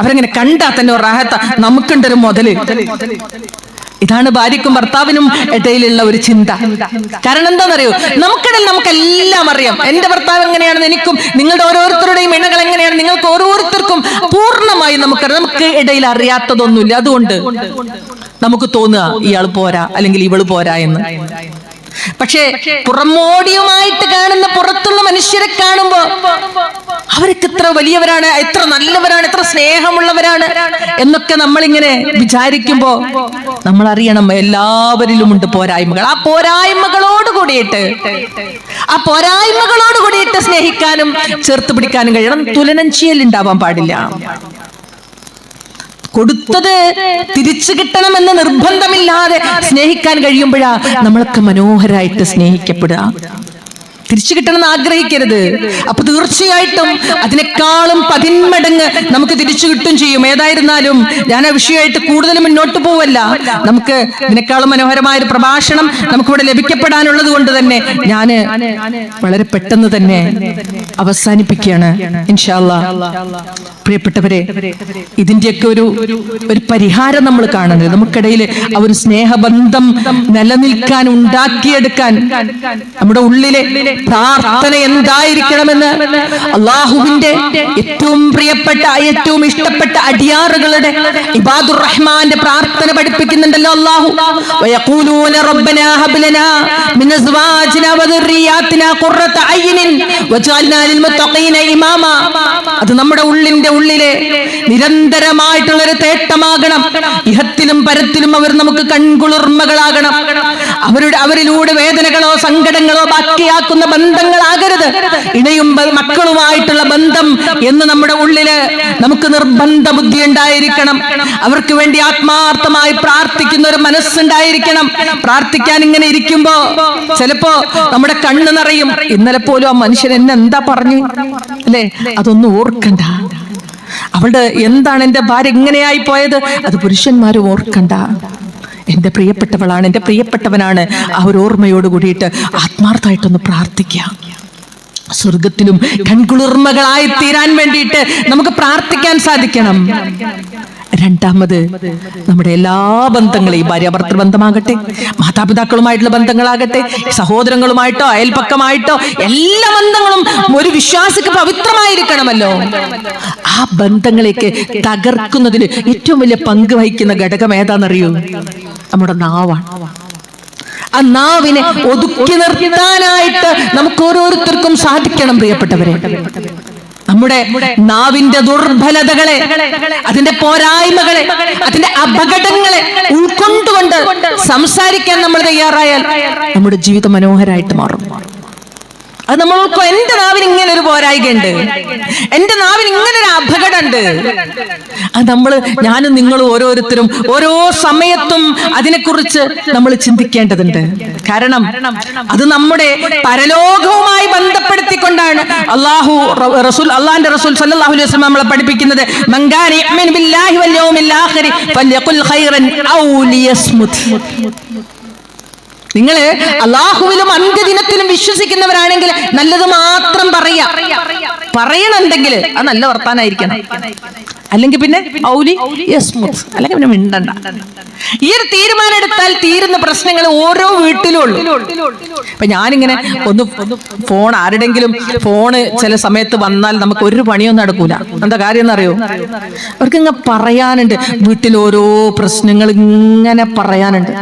[SPEAKER 1] അവരങ്ങനെ കണ്ടാ തന്നെ റാഹത്ത, നമുക്കുണ്ടൊരു മുതല്. ഇതാണ് ഭാര്യക്കും ഭർത്താവിനും ഇടയിലുള്ള ഒരു ചിന്ത. കാരണം എന്താണെന്നറിയോ, നമുക്കിടയിൽ നമുക്കെല്ലാം അറിയാം. എന്റെ ഭർത്താവ് എങ്ങനെയാണെന്ന് എനിക്കും, നിങ്ങളുടെ ഓരോരുത്തരുടെയും ഇണകൾ എങ്ങനെയാണ് നിങ്ങൾക്ക് ഓരോരുത്തർക്കും പൂർണ്ണമായി നമുക്കറിയാം. നമുക്ക് ഇടയിൽ അറിയാത്തതൊന്നുമില്ല. അതുകൊണ്ട് നമുക്ക് തോന്നുക ഇയാൾ പോരാ അല്ലെങ്കിൽ ഇവള് പോരാ എന്ന്. പക്ഷേ പുറമോടിയുമായിട്ട് കാണുന്ന പുറത്തുള്ള മനുഷ്യരെ കാണുമ്പോ അവർക്ക് എത്ര വലിയവരാണ്, എത്ര നല്ലവരാണ്, എത്ര സ്നേഹമുള്ളവരാണ് എന്നൊക്കെ നമ്മളിങ്ങനെ വിചാരിക്കുമ്പോ നമ്മൾ അറിയണം, എല്ലാവരിലും ഉണ്ട് പോരായ്മകൾ. ആ പോരായ്മകളോട് കൂടിയിട്ട് സ്നേഹിക്കാനും ചേർത്ത് പിടിക്കാനും കഴിയണം. തുലനം ചെയ്യലുണ്ടാവാൻ പാടില്ല. കൊടുത്തത് തിരിച്ചു കിട്ടണമെന്ന് നിർബന്ധമില്ലാതെ സ്നേഹിക്കാൻ കഴിയുമ്പോഴാ നമ്മളൊക്കെ മനോഹരായിട്ട് സ്നേഹിക്കപ്പെടുക. തിരിച്ചു കിട്ടണമെന്ന് ആഗ്രഹിക്കരുത്. അപ്പൊ തീർച്ചയായിട്ടും അതിനേക്കാളും 10 മടങ്ങ് നമുക്ക് തിരിച്ചു കിട്ടും ചെയ്യും. ഏതായിരുന്നാലും ഞാൻ ആ വിഷയമായിട്ട് കൂടുതൽ മുന്നോട്ട് പോവല്ല. നമുക്ക് ഇതിനേക്കാളും മനോഹരമായ ഒരു പ്രഭാഷണം നമുക്കിവിടെ ലഭിക്കപ്പെടാനുള്ളത് കൊണ്ട് തന്നെ ഞാൻ വളരെ പെട്ടെന്ന് തന്നെ അവസാനിപ്പിക്കുകയാണ് ഇൻഷാ അല്ലാഹ്. പ്രിയപ്പെട്ടവരെ, ഇതിന്റെയൊക്കെ ഒരു പരിഹാരം നമ്മൾ കാണുന്നത്, നമുക്കിടയിൽ ആ ഒരു സ്നേഹബന്ധം നിലനിൽക്കാൻ, ഉണ്ടാക്കിയെടുക്കാൻ, നമ്മുടെ ഉള്ളിലെ പ്രാർത്ഥന എന്തായിരിക്കണമെന്ന് അള്ളാഹുവിന്റെ ഏറ്റവും പ്രിയപ്പെട്ട ഏറ്റവും ഇഷ്ടപ്പെട്ട അടിയാറുകളുടെ ഇബാദുർ റഹ്മാന്റെ പ്രാർത്ഥന പഠിപ്പിക്കുന്നുണ്ടല്ലോ അള്ളാഹു. വയഖൂലൂന റബ്ബനാ ഹബ് ലനാ മിൻ അസ്വാജിനാ വദുർരിയാതിനാ ഖുർറത അയ്യിൻ വജഅൽനാ ലിൽ മുത്തഖീന ഇമാമ. അത് നമ്മുടെ ഉള്ളിലെ നിരന്തരമായിട്ടുള്ള ഒരു തേട്ടമാകണം. ഇഹത്തിലും പരത്തിലും അവർ നമുക്ക് കൺകുളിർമകളാകണം. അവരിലൂടെ വേദനകളോ സങ്കടങ്ങളോ ബാക്കിയാക്കുന്ന ബന്ധങ്ങളാകരുത്. ഇണയും മക്കളുമായിട്ടുള്ള ബന്ധം എന്ന് നമ്മുടെ ഉള്ളില് നമുക്ക് നിർബന്ധ ബുദ്ധി ഉണ്ടായിരിക്കണം. അവർക്ക് വേണ്ടി ആത്മാർത്ഥമായി പ്രാർത്ഥിക്കുന്ന ഒരു മനസ്സുണ്ടായിരിക്കണം. പ്രാർത്ഥിക്കാൻ ഇങ്ങനെ ഇരിക്കുമ്പോ ചിലപ്പോ നമ്മുടെ കണ്ണ് നിറയും. ഇന്നലെ പോലും ആ മനുഷ്യൻ എന്നെ എന്താ പറഞ്ഞു അല്ലേ, അതൊന്നും ഓർക്കണ്ട. അവളുടെ എന്താണ് എന്റെ ഭാര്യ ഇങ്ങനെയായി പോയത്, അത് പുരുഷന്മാരും ഓർക്കണ്ട. എന്റെ പ്രിയപ്പെട്ടവളാണ്, എന്റെ പ്രിയപ്പെട്ടവനാണ്. ആ ഒരു ഓർമ്മയോട് കൂടിയിട്ട് ആത്മാർത്ഥമായിട്ടൊന്ന് പ്രാർത്ഥിക്കാം. സ്വർഗത്തിലും കൺകുളിർമകളായി തീരാൻ വേണ്ടിയിട്ട് നമുക്ക് പ്രാർത്ഥിക്കാൻ സാധിക്കണം. രണ്ടാമത്, നമ്മുടെ എല്ലാ ബന്ധങ്ങളെയും, ഭാര്യാഭർത്തൃ ബന്ധമാകട്ടെ, മാതാപിതാക്കളുമായിട്ടുള്ള ബന്ധങ്ങളാകട്ടെ, സഹോദരങ്ങളുമായിട്ടോ അയൽപക്കമായിട്ടോ, എല്ലാ ബന്ധങ്ങളും ഒരു വിശ്വാസിക്ക് പവിത്രമായിരിക്കണമല്ലോ. ആ ബന്ധങ്ങളേക്ക് തകർക്കുന്നതിന് ഏറ്റവും വലിയ പങ്ക് വഹിക്കുന്ന ഘടകം ഏതാണെന്നറിയൂ? നമ്മുടെ നാവാണ്. ആ നാവിനെ ഒതുക്കി നിർത്താനായിട്ട് നമുക്ക് ഓരോരുത്തർക്കും സാധിക്കണം പ്രിയപ്പെട്ടവരെ. നമ്മുടെ നാവിന്റെ ദുർബലതകളെ, അതിന്റെ പോരായ്മകളെ, അതിന്റെ അപകടങ്ങളെ ഉൾക്കൊണ്ടുകൊണ്ട് സംസാരിക്കാൻ നമ്മൾ തയ്യാറായാൽ നമ്മുടെ ജീവിതം മനോഹരമായിട്ട് മാറും. അത് നമ്മൾക്ക് എന്റെ നാവിന് ഇങ്ങനെ ഒരു പോരായികയുണ്ട്, എന്റെ നാവിന് ഇങ്ങനെ ഒരു അപകടമുണ്ട്. അത് ഞാനും നിങ്ങളും ഓരോരുത്തരും ഓരോ സമയത്തും അതിനെക്കുറിച്ച് നമ്മൾ ചിന്തിക്കേണ്ടതുണ്ട്. കാരണം അത് നമ്മുടെ പരലോകവുമായി ബന്ധപ്പെടുത്തിക്കൊണ്ടാണ് അള്ളാഹുന്റെ റസൂൽ സല്ലല്ലാഹു അലൈഹി വസല്ലം നമ്മളെ പഠിപ്പിക്കുന്നത്. മൻ കാന യുഅ്മിനു ബില്ലാഹി വൽ യൗമിൽ ആഖിർ ഫൽയഖുൽ ഖൈറൻ ഔ ലിയസ്മുത്. നിങ്ങൾ അള്ളാഹുവിലും അന്ത്യദിനത്തിലും വിശ്വസിക്കുന്നവരാണെങ്കിൽ നല്ലത് മാത്രം പറയണമെങ്കിൽ അത് നല്ല വർത്താനായിരിക്കണം. അല്ലെങ്കിൽ പിന്നെ അല്ലെങ്കിൽ പിന്നെ മിണ്ടണ്ട. ഈ ഒരു തീരുമാനം എടുത്താൽ തീരുന്ന പ്രശ്നങ്ങൾ ഓരോ വീട്ടിലും ഉള്ളു. ഇപ്പൊ ഞാനിങ്ങനെ ഒന്ന് ആരുടെങ്കിലും ഫോണ് ചില സമയത്ത് വന്നാൽ നമുക്ക് ഒരു പണിയൊന്നും നടക്കൂല. എന്താ കാര്യം എന്നറിയോ? അവർക്ക് ഇങ്ങനെ പറയാനുണ്ട്, വീട്ടിൽ ഓരോ പ്രശ്നങ്ങൾ ഇങ്ങനെ പറയാനുണ്ട്.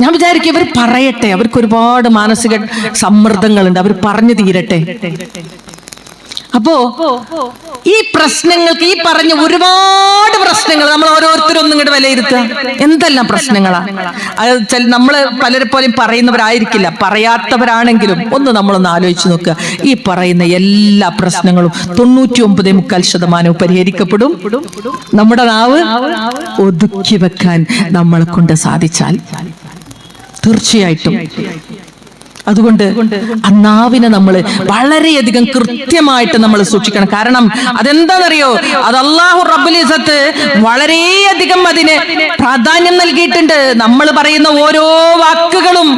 [SPEAKER 1] ഞാൻ വിചാരിക്കും ഇവർ പറയട്ടെ, അവർക്ക് ഒരുപാട് മാനസിക സമ്മർദ്ദങ്ങളുണ്ട്, അവർ പറഞ്ഞു തീരട്ടെ. അപ്പോ ഈ പ്രശ്നങ്ങൾക്ക്, ഈ പറഞ്ഞ ഒരുപാട് പ്രശ്നങ്ങൾ നമ്മൾ ഓരോരുത്തരും ഒന്നും ഇങ്ങോട്ട് വിലയിരുത്തുക. എന്തെല്ലാം പ്രശ്നങ്ങളാ അത് നമ്മള് പലരെ പോലെയും പറയുന്നവരായിരിക്കില്ല. പറയാത്തവരാണെങ്കിലും നമ്മളൊന്ന് ആലോചിച്ച് നോക്കുക. ഈ പറയുന്ന എല്ലാ പ്രശ്നങ്ങളും 99.4% പരിഹരിക്കപ്പെടും നമ്മുടെ നാവ് ഒതുക്കി വെക്കാൻ നമ്മളെ കൊണ്ട് സാധിച്ചാൽ. തീർച്ചയായിട്ടും. അതുകൊണ്ട് ആ നാവിനെ നമ്മൾ വളരെയധികം കൃത്യമായിട്ട് നമ്മൾ സൂക്ഷിക്കണം. കാരണം അതെന്താണെന്നറിയോ? അത് അല്ലാഹു റബ്ബുൽ ഇസ്സത്ത് വളരെയധികം അതിന് പ്രാധാന്യം നൽകിയിട്ടുണ്ട്. നമ്മൾ പറയുന്ന ഓരോ വാക്കുകളും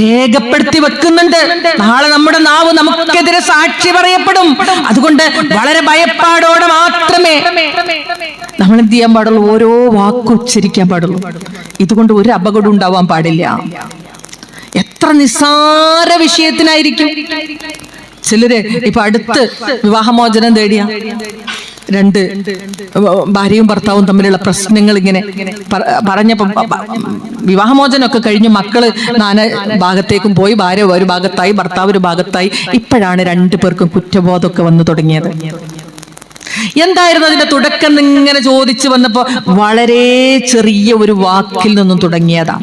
[SPEAKER 1] രേഖപ്പെടുത്തി വെക്കുന്നുണ്ട്. നാളെ നമ്മുടെ നാവ് നമുക്കെതിരെ സാക്ഷി പറയപ്പെടും. അതുകൊണ്ട് വളരെ ഭയപ്പാടോടെ മാത്രമേ നമ്മൾ എന്ത് ചെയ്യാൻ പാടുള്ളൂ? ഓരോ വാക്കും ഉച്ചരിക്കാൻ പാടുള്ളൂ. ഇതുകൊണ്ട് ഒരു അപകടം ഉണ്ടാവാൻ പാടില്ല. എത്ര നിസ്സാര വിഷയത്തിനായിരിക്കും ചിലര് ഇപ്പൊ അടുത്ത് വിവാഹമോചനം തേടിയ രണ്ട് ഭാര്യയും ഭർത്താവും തമ്മിലുള്ള പ്രശ്നങ്ങൾ ഇങ്ങനെ പറഞ്ഞപ്പോ വിവാഹമോചനമൊക്കെ കഴിഞ്ഞ് മക്കള് നാനാ ഭാഗത്തേക്കും പോയി, ഭാര്യ ഒരു ഭാഗത്തായി, ഭർത്താവ് ഒരു ഭാഗത്തായി. ഇപ്പോഴാണ് രണ്ടു പേർക്കും കുറ്റബോധമൊക്കെ വന്നു തുടങ്ങിയത്. എന്തായിരുന്നു അതിന്റെ തുടക്കം ഇങ്ങനെ ചോദിച്ചു വന്നപ്പോ വളരെ ചെറിയ ഒരു വാക്കിൽ നിന്നും തുടങ്ങിയതാ.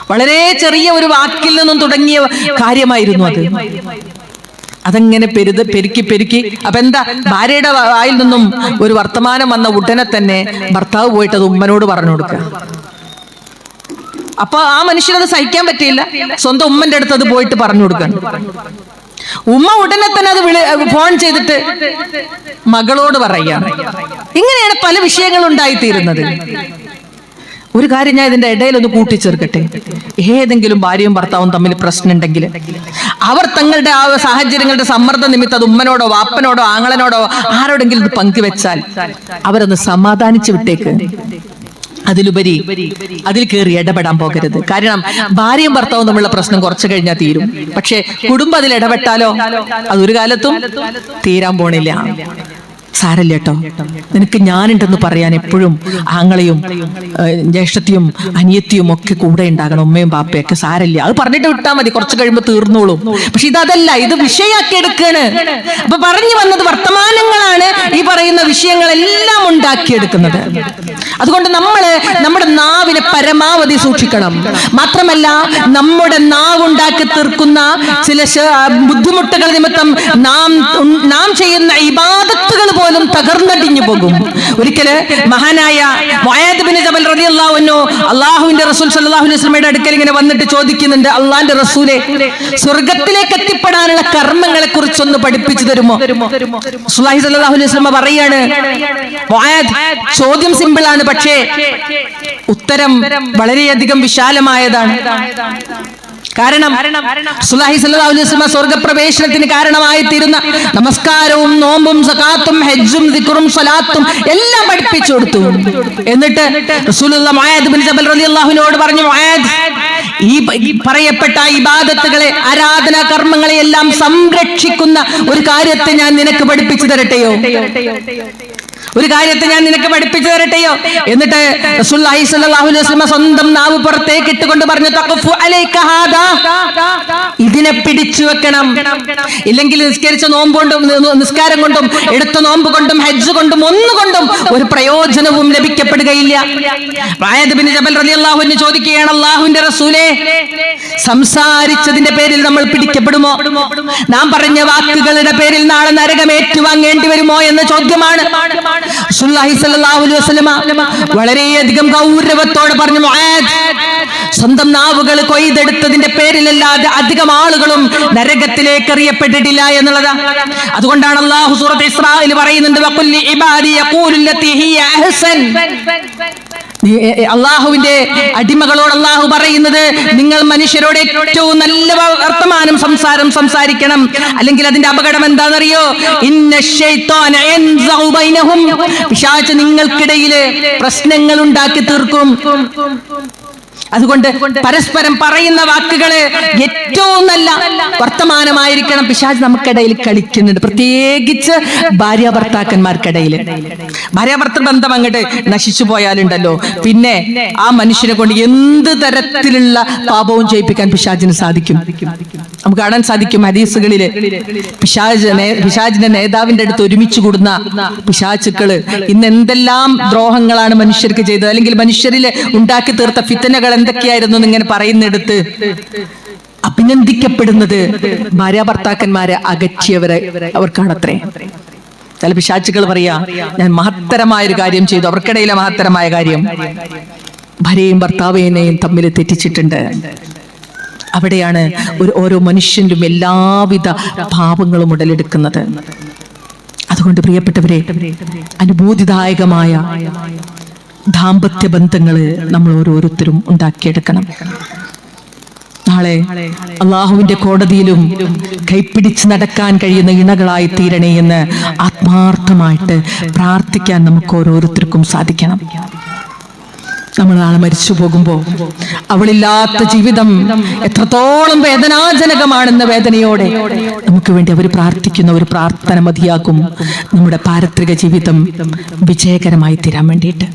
[SPEAKER 1] വളരെ ചെറിയ ഒരു വാക്കിൽ നിന്നും തുടങ്ങിയ കാര്യമായിരുന്നു അത്. അതങ്ങനെ പെരുക്കി അപ്പൊ എന്താ, ഭാര്യയുടെ വായിൽ നിന്നും ഒരു വർത്തമാനം വന്ന ഉടനെ തന്നെ ഭർത്താവ് പോയിട്ട് അത് ഉമ്മനോട് പറഞ്ഞു കൊടുക്കുക. അപ്പൊ ആ മനുഷ്യനത് സഹിക്കാൻ പറ്റിയില്ല, സ്വന്തം ഉമ്മന്റെ അടുത്ത് അത് പോയിട്ട് പറഞ്ഞു കൊടുക്കണം. ഉമ്മ ഉടനെ തന്നെ അത് ഫോൺ ചെയ്തിട്ട് മകളോട് പറയുകയാണ്. ഇങ്ങനെയാണ് പല വിഷയങ്ങളും ഉണ്ടായിത്തീരുന്നത്. ഒരു കാര്യം ഞാൻ ഇതിന്റെ ഇടയിൽ ഒന്ന് കൂട്ടിച്ചേർക്കട്ടെ. ഏതെങ്കിലും ഭാര്യയും ഭർത്താവും തമ്മിൽ പ്രശ്നം ഉണ്ടെങ്കിൽ അവർ തങ്ങളുടെ ആ സാഹചര്യങ്ങളുടെ സമ്മർദ്ദ നിമിത്തം അത് ഉമ്മനോടോ വാപ്പനോടോ ആങ്ങളനോടോ ആരോടെങ്കിലും ഇത് പങ്കുവെച്ചാൽ അവരൊന്ന് സമാധാനിച്ചു വിട്ടേക്ക്. അതിലുപരി അതിൽ കയറി ഇടപെടാൻ പോകരുത്. കാരണം ഭാര്യയും ഭർത്താവും തമ്മിലുള്ള പ്രശ്നം കുറച്ചു കഴിഞ്ഞാൽ തീരും. പക്ഷെ കുടുംബം അതിൽ ഇടപെട്ടാലോ അതൊരു കാലത്തും തീരാൻ പോണില്ല. സാരല്ല കേട്ടോ, നിനക്ക് ഞാനുണ്ടെന്ന് പറയാൻ എപ്പോഴും ആങ്ങളെയും ജ്യേഷ്ഠത്തിയും അനിയത്തിയും ഒക്കെ കൂടെ ഉണ്ടാകണം, ഉമ്മയും ബാപ്പയൊക്കെ. സാരല്ല, അത് പറഞ്ഞിട്ട് വിട്ടാൽ മതി, കുറച്ച് കഴിയുമ്പോൾ തീർന്നോളും. പക്ഷെ ഇതല്ല, ഇത് വിഷയാക്കി എടുക്കാണ്. അപ്പൊ പറഞ്ഞു വന്നത് വർത്തമാനങ്ങളാണ് ഈ പറയുന്ന വിഷയങ്ങളെല്ലാം ഉണ്ടാക്കിയെടുക്കുന്നത്. അതുകൊണ്ട് നമ്മുടെ നാവിനെ പരമാവധി സൂക്ഷിക്കണം. മാത്രമല്ല, നമ്മുടെ നാവുണ്ടാക്കി തീർക്കുന്ന ചില ബുദ്ധിമുട്ടുകൾ നിമിത്തം നാം ചെയ്യുന്ന ഇബാദത്തുകൾ പോലും തകർന്നടിഞ്ഞു പോകും. ഒരിക്കല് മഹാനായ മുആദ് ബിൻ ജബൽ റളിയല്ലാഹു അൻഹു അല്ലാഹുവിന്റെ റസൂൽ സ്വല്ലല്ലാഹു അലൈഹി വസല്ലമയുടെ അടുക്കൽ ഇങ്ങനെ വന്നിട്ട് ചോദിക്കുന്നുണ്ട്, അള്ളാന്റെ റസൂലെ, സ്വർഗ്ഗത്തിലേക്ക് എത്തിപ്പെടാനുള്ള കർമ്മങ്ങളെ കുറിച്ചൊന്ന് പഠിപ്പിച്ചു തരുമോ? റസൂലുള്ളാഹി സ്വല്ലല്ലാഹു അലൈഹി വസല്ലമ പറയാണ്, മുആദ്, ചോദ്യം സിമ്പിൾ ആണ്, പക്ഷേ ഉത്തരം വളരെയധികം വിശാലമായതാണ്. കാരണം റസൂലുള്ളാഹി സ്വല്ലല്ലാഹു അലൈഹി വസല്ലം സ്വർഗ്ഗപ്രവേശനത്തിന് കാരണമായി തീരുന്ന നമസ്കാരവും നോമ്പും സകാത്തും ഹജ്ജും ദിക്റും സ്വലാത്തും എല്ലാം പഠിപ്പിച്ചു കൊടുത്തു. എന്നിട്ട് റസൂലുള്ളാഹി മുആദ് ബിൻ ജബൽ റളിയല്ലാഹുവിനോട് പറഞ്ഞു, മുആദ്, ഈ പറയപ്പെട്ട ഇബാദത്തുകളെ, ആരാധനാ കർമ്മങ്ങളെ എല്ലാം സംരക്ഷിക്കുന്ന ഒരു കാര്യത്തെ ഞാൻ നിനക്ക് പഠിപ്പിച്ചു തരട്ടെയോ? ഒരു കാര്യത്തെ ഞാൻ നിനക്ക് പഠിപ്പിച്ചു തരട്ടെയോ? എന്നിട്ട് റസൂലുള്ളാഹി സ്വല്ലല്ലാഹു അലൈഹി വസല്ലം സ്വന്തം നാവ് പുറത്തേക്ക് ഇട്ടുകൊണ്ട് പറഞ്ഞു, തഖഫു അലൈക ഹാദാ, ഇതിനെ പിടിച്ചു വെക്കണം. ഇല്ലെങ്കിൽ നിസ്കരിച്ച നോമ്പ് കൊണ്ടും നിസ്കാരം കൊണ്ടും എടുത്ത നോമ്പ് കൊണ്ടും ഹജ്ജ് കൊണ്ടും ഒന്നുകൊണ്ടും ഒരു പ്രയോജനവും ലഭിക്കപ്പെടുകയില്ല. മുആദ് ബിൻ ജബൽ റളിയല്ലാഹു അൻഹു ചോദിക്കുകയാണ്, അല്ലാഹുവിന്റെ റസൂലേ, സംസാരിച്ചതിന്റെ പേരിൽ നമ്മൾ പിടിക്കപ്പെടുമോ? നാം പറഞ്ഞ വാക്കുകളുടെ പേരിൽ നാളെ നരകം ഏറ്റുവാങ്ങേണ്ടി വരുമോ എന്ന ചോദ്യമാണ്. റസൂലുള്ളാഹി സ്വല്ലല്ലാഹു അലൈഹി വസല്ലമ വളരെയധികം ഗൗരവത്തോടെ പറഞ്ഞു, മുആദ്, സ്വന്തം നാവുകൾ കൊയ്തെടുത്തതിന്റെ പേരിലല്ലാതെ അധികം ആളുകളും നരകത്തിലേക്ക് എറിയപ്പെട്ടിട്ടില്ല എന്നുള്ളതാ. അതുകൊണ്ടാണ് അല്ലാഹു സൂറത്ത് ഇസ്രായിൽ പറയുന്നുണ്ട്, വഖുൽ ഇബാദി യഖൂലു ലത്തി ഹിയ അഹ്സൻ. അള്ളാഹുവിന്റെ അടിമകളോട് അള്ളാഹു പറയുന്നത്, നിങ്ങൾ മനുഷ്യരോട് ഏറ്റവും നല്ല വർത്തമാനം സംസാരിക്കണം. അല്ലെങ്കിൽ അതിന്റെ അപകടം എന്താണെന്നറിയോ? പിശാച് നിങ്ങൾക്കിടയില് പ്രശ്നങ്ങൾ ഉണ്ടാക്കി തീർക്കും. അതുകൊണ്ട് പരസ്പരം പറയുന്ന വാക്കുകള് ഏറ്റവും നല്ല വർത്തമാനമായിരിക്കണം. പിശാച് നമുക്കിടയിൽ കളിക്കുന്നുണ്ട്, പ്രത്യേകിച്ച് ഭാര്യ ഭർത്താക്കന്മാർക്കിടയിൽ. ഭാര്യാഭർത്തൃ ബന്ധം അങ്ങോട്ട് നശിച്ചു പോയാലുണ്ടല്ലോ, പിന്നെ ആ മനുഷ്യനെ കൊണ്ട് എന്ത് തരത്തിലുള്ള പാപവും ചെയ്യിപ്പിക്കാൻ പിശാചിന് സാധിക്കും. നമുക്ക് കാണാൻ സാധിക്കും ഹദീസുകളില്, പിശാചിന്റെ നേതാവിന്റെ അടുത്ത് ഒരുമിച്ച് കൂടുന്ന പിശാചുക്കള് ഇന്ന് എന്തെല്ലാം ദ്രോഹങ്ങളാണ് മനുഷ്യർക്ക് ചെയ്തത്, അല്ലെങ്കിൽ മനുഷ്യരിൽ ഉണ്ടാക്കി തീർത്ത ഫിത്തനകൾ എന്തൊക്കെയായിരുന്നു എന്നിങ്ങനെ പറയുന്നിടത്ത് അഭിനന്ദിക്കപ്പെടുന്നത് ഭാര്യ ഭർത്താക്കന്മാരെ അകറ്റിയവരെ അവർക്കാണത്രേ. ചില പിശാചുക്കൾ പറയാ, ഞാൻ മഹത്തരമായ ഒരു കാര്യം ചെയ്തു. അവർക്കിടയിലെ മഹത്തരമായ കാര്യം ഭാര്യയും ഭർത്താവിനെയും തമ്മിൽ തെറ്റിച്ചിട്ടുണ്ട്. അവിടെയാണ് ഓരോ മനുഷ്യനും എല്ലാവിധ പാപങ്ങളും ഉടലെടുക്കുന്നത്. അതുകൊണ്ട് പ്രിയപ്പെട്ടവരെ, അനുഭൂതിദായകമായ ദാമ്പത്യ ബന്ധങ്ങള് നമ്മൾ ഓരോരുത്തരും ഉണ്ടാക്കിയെടുക്കണം. നാളെ അള്ളാഹുവിന്റെ കോടതിയിലും കൈപ്പിടിച്ച് നടക്കാൻ കഴിയുന്ന ഇണകളായി തീരണേ എന്ന് ആത്മാർത്ഥമായിട്ട് പ്രാർത്ഥിക്കാൻ നമുക്ക് ഓരോരുത്തർക്കും സാധിക്കണം. നമ്മൾ നാളെ മരിച്ചു പോകുമ്പോൾ അവളില്ലാത്ത ജീവിതം എത്രത്തോളം വേദനാജനകമാണെന്ന വേദനയോടെ നമുക്ക് വേണ്ടി അവർ പ്രാർത്ഥിക്കുന്ന ഒരു പ്രാർത്ഥന മതിയാകും നമ്മുടെ പാരത്രിക ജീവിതം വിജയകരമായി തീരാൻ വേണ്ടിയിട്ട്.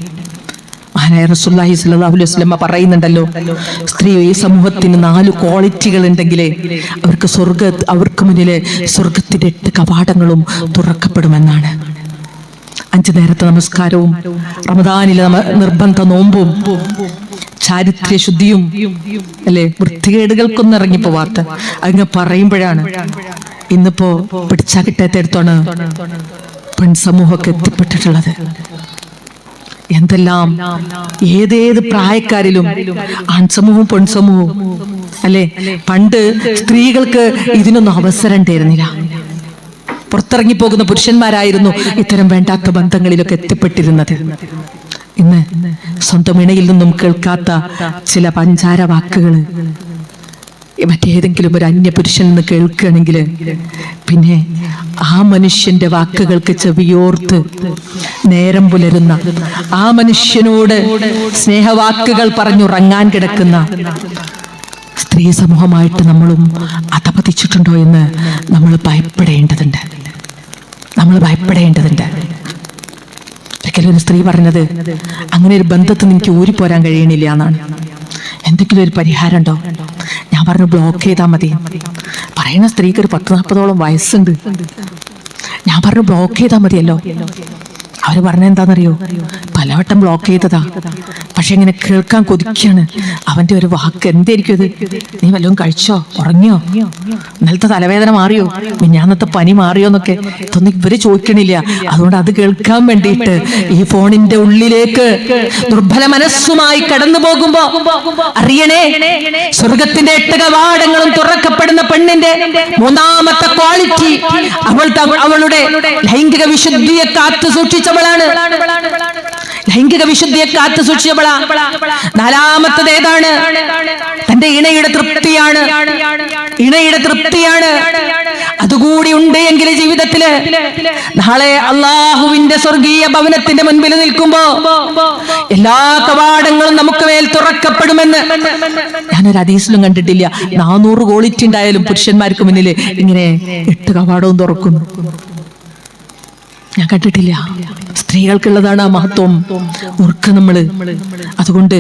[SPEAKER 1] മഹാനായ റസൂലുള്ളാഹി സ്വല്ലല്ലാഹു അലൈഹി വസല്ലം പറയുന്നുണ്ടല്ലോ, സ്ത്രീ ഈ സമൂഹത്തിന് 4 ക്വാളിറ്റികൾ ഉണ്ടെങ്കിലേ അവർക്ക് മുന്നിലെ സ്വർഗത്തിന്റെ 8 കവാടങ്ങളും തുറക്കപ്പെടുമെന്നാണ്. 5 നേരത്തെ നമസ്കാരവും, റമദാനിലെ നിർബന്ധ നോമ്പും, ചാരിത്ര്യ ശുദ്ധിയും, അല്ലെ, വൃത്തികേടുകൾക്കൊന്നും ഇറങ്ങിപ്പോവാത്ത അങ്ങനെ പറയുമ്പോഴാണ് ഇന്നിപ്പോ പിടിച്ചാ കിട്ടാത്തടുത്താണ് പെൺസമൂഹമൊക്കെ എത്തിപ്പെട്ടിട്ടുള്ളത്. എന്തെല്ലാം ഏതേത് പ്രായക്കാരിലും ആൺസമൂഹവും പെൺസമൂഹവും, അല്ലെ, പണ്ട് സ്ത്രീകൾക്ക് ഇതിനൊന്നും അവസരം ഉണ്ടായിരുന്നില്ല. പുറത്തിറങ്ങിപ്പോകുന്ന പുരുഷന്മാരായിരുന്നു ഇത്തരം വേണ്ടാത്ത ബന്ധങ്ങളിലൊക്കെ എത്തിപ്പെട്ടിരുന്നത്. ഇന്ന് സ്വന്തം ഇണയിൽ നിന്നും കേൾക്കാത്ത ചില പഞ്ചാര വാക്കുകള് മറ്റേതെങ്കിലും ഒരു അന്യപുരുഷൻ എന്ന് കേൾക്കുകയാണെങ്കിൽ പിന്നെ ആ മനുഷ്യന്റെ വാക്കുകൾക്ക് ചെവിയോർത്ത് നേരം പുലരുന്ന, ആ മനുഷ്യനോട് സ്നേഹവാക്കുകൾ പറഞ്ഞുറങ്ങാൻ കിടക്കുന്ന സ്ത്രീ സമൂഹമായിട്ട് നമ്മളും അധപതിച്ചിട്ടുണ്ടോ എന്ന് നമ്മൾ ഭയപ്പെടേണ്ടതുണ്ട്. ഒരിക്കലും ഒരു സ്ത്രീ പറഞ്ഞത്, അങ്ങനെ ഒരു ബന്ധത്തിൽ എനിക്ക് ഊരിപ്പോരാൻ കഴിയണില്ല എന്നാണ്. എന്തെങ്കിലും ഒരു പരിഹാരം ഉണ്ടോ? ഞാൻ പറഞ്ഞു, ബ്ലോക്ക് ചെയ്താൽ മതി. പറയുന്ന സ്ത്രീക്ക് ഒരു 40-40 വയസ്സുണ്ട്. ഞാൻ പറഞ്ഞു, ബ്ലോക്ക് ചെയ്താൽ മതിയല്ലോ. അവർ പറഞ്ഞ എന്താണെന്നറിയോ? പലവട്ടം ബ്ലോക്ക് ചെയ്തതാ, പക്ഷെ ഇങ്ങനെ കേൾക്കാൻ കൊതിക്കാണ്. അവന്റെ ഒരു വാക്ക് എന്തായിരിക്കും ഇത്? നീ വല്ലതും കഴിച്ചോ? ഉറങ്ങിയോ? ഇന്നലത്തെ തലവേദന മാറിയോ? മിഞ്ഞാന്നത്തെ പനി മാറിയോ എന്നൊക്കെ ഇതൊന്നും ഇവര് ചോദിക്കണില്ല. അതുകൊണ്ട് അത് കേൾക്കാൻ വേണ്ടിയിട്ട് ഈ ഫോണിന്റെ ഉള്ളിലേക്ക് ദുർബല മനസ്സുമായി കടന്നു പോകുമ്പോ അറിയണേ, സ്വർഗത്തിന്റെ 8 കവാടങ്ങളും തുറക്കപ്പെടുന്ന പെണ്ണിന്റെ 3ാമത്തെ ക്വാളിറ്റി അവളുടെ ലൈംഗിക വിശുദ്ധിയെ കാത്തു സൂക്ഷിച്ചവളാണ്. ലൈംഗിക വിശുദ്ധിയെ കാത്തു സൂക്ഷിച്ചവളാ. 4ാമത്തത് ഏതാണ്? തന്റെ ഇണയുടെ തൃപ്തിയാണ്. അതുകൂടി ഉണ്ട് എങ്കിൽ ജീവിതത്തില് നാളെ അള്ളാഹുവിന്റെ സ്വർഗീയ ഭവനത്തിന്റെ മുൻപിൽ നിൽക്കുമ്പോ എല്ലാ കവാടങ്ങളും നമുക്ക് മേൽ തുറക്കപ്പെടുമെന്ന് ഞാനൊരു ഹദീസിലും കണ്ടിട്ടില്ല. 400 ക്വാളിറ്റി ഉണ്ടായാലും പുരുഷന്മാർക്ക് മുന്നിൽ ഇങ്ങനെ 8 കവാടവും തുറക്കുന്നു. ഞാൻ കണ്ടിട്ടില്ല. സ്ത്രീകൾക്കുള്ളതാണ് ആ മഹത്വം. ഓർക്ക നമ്മള്. അതുകൊണ്ട്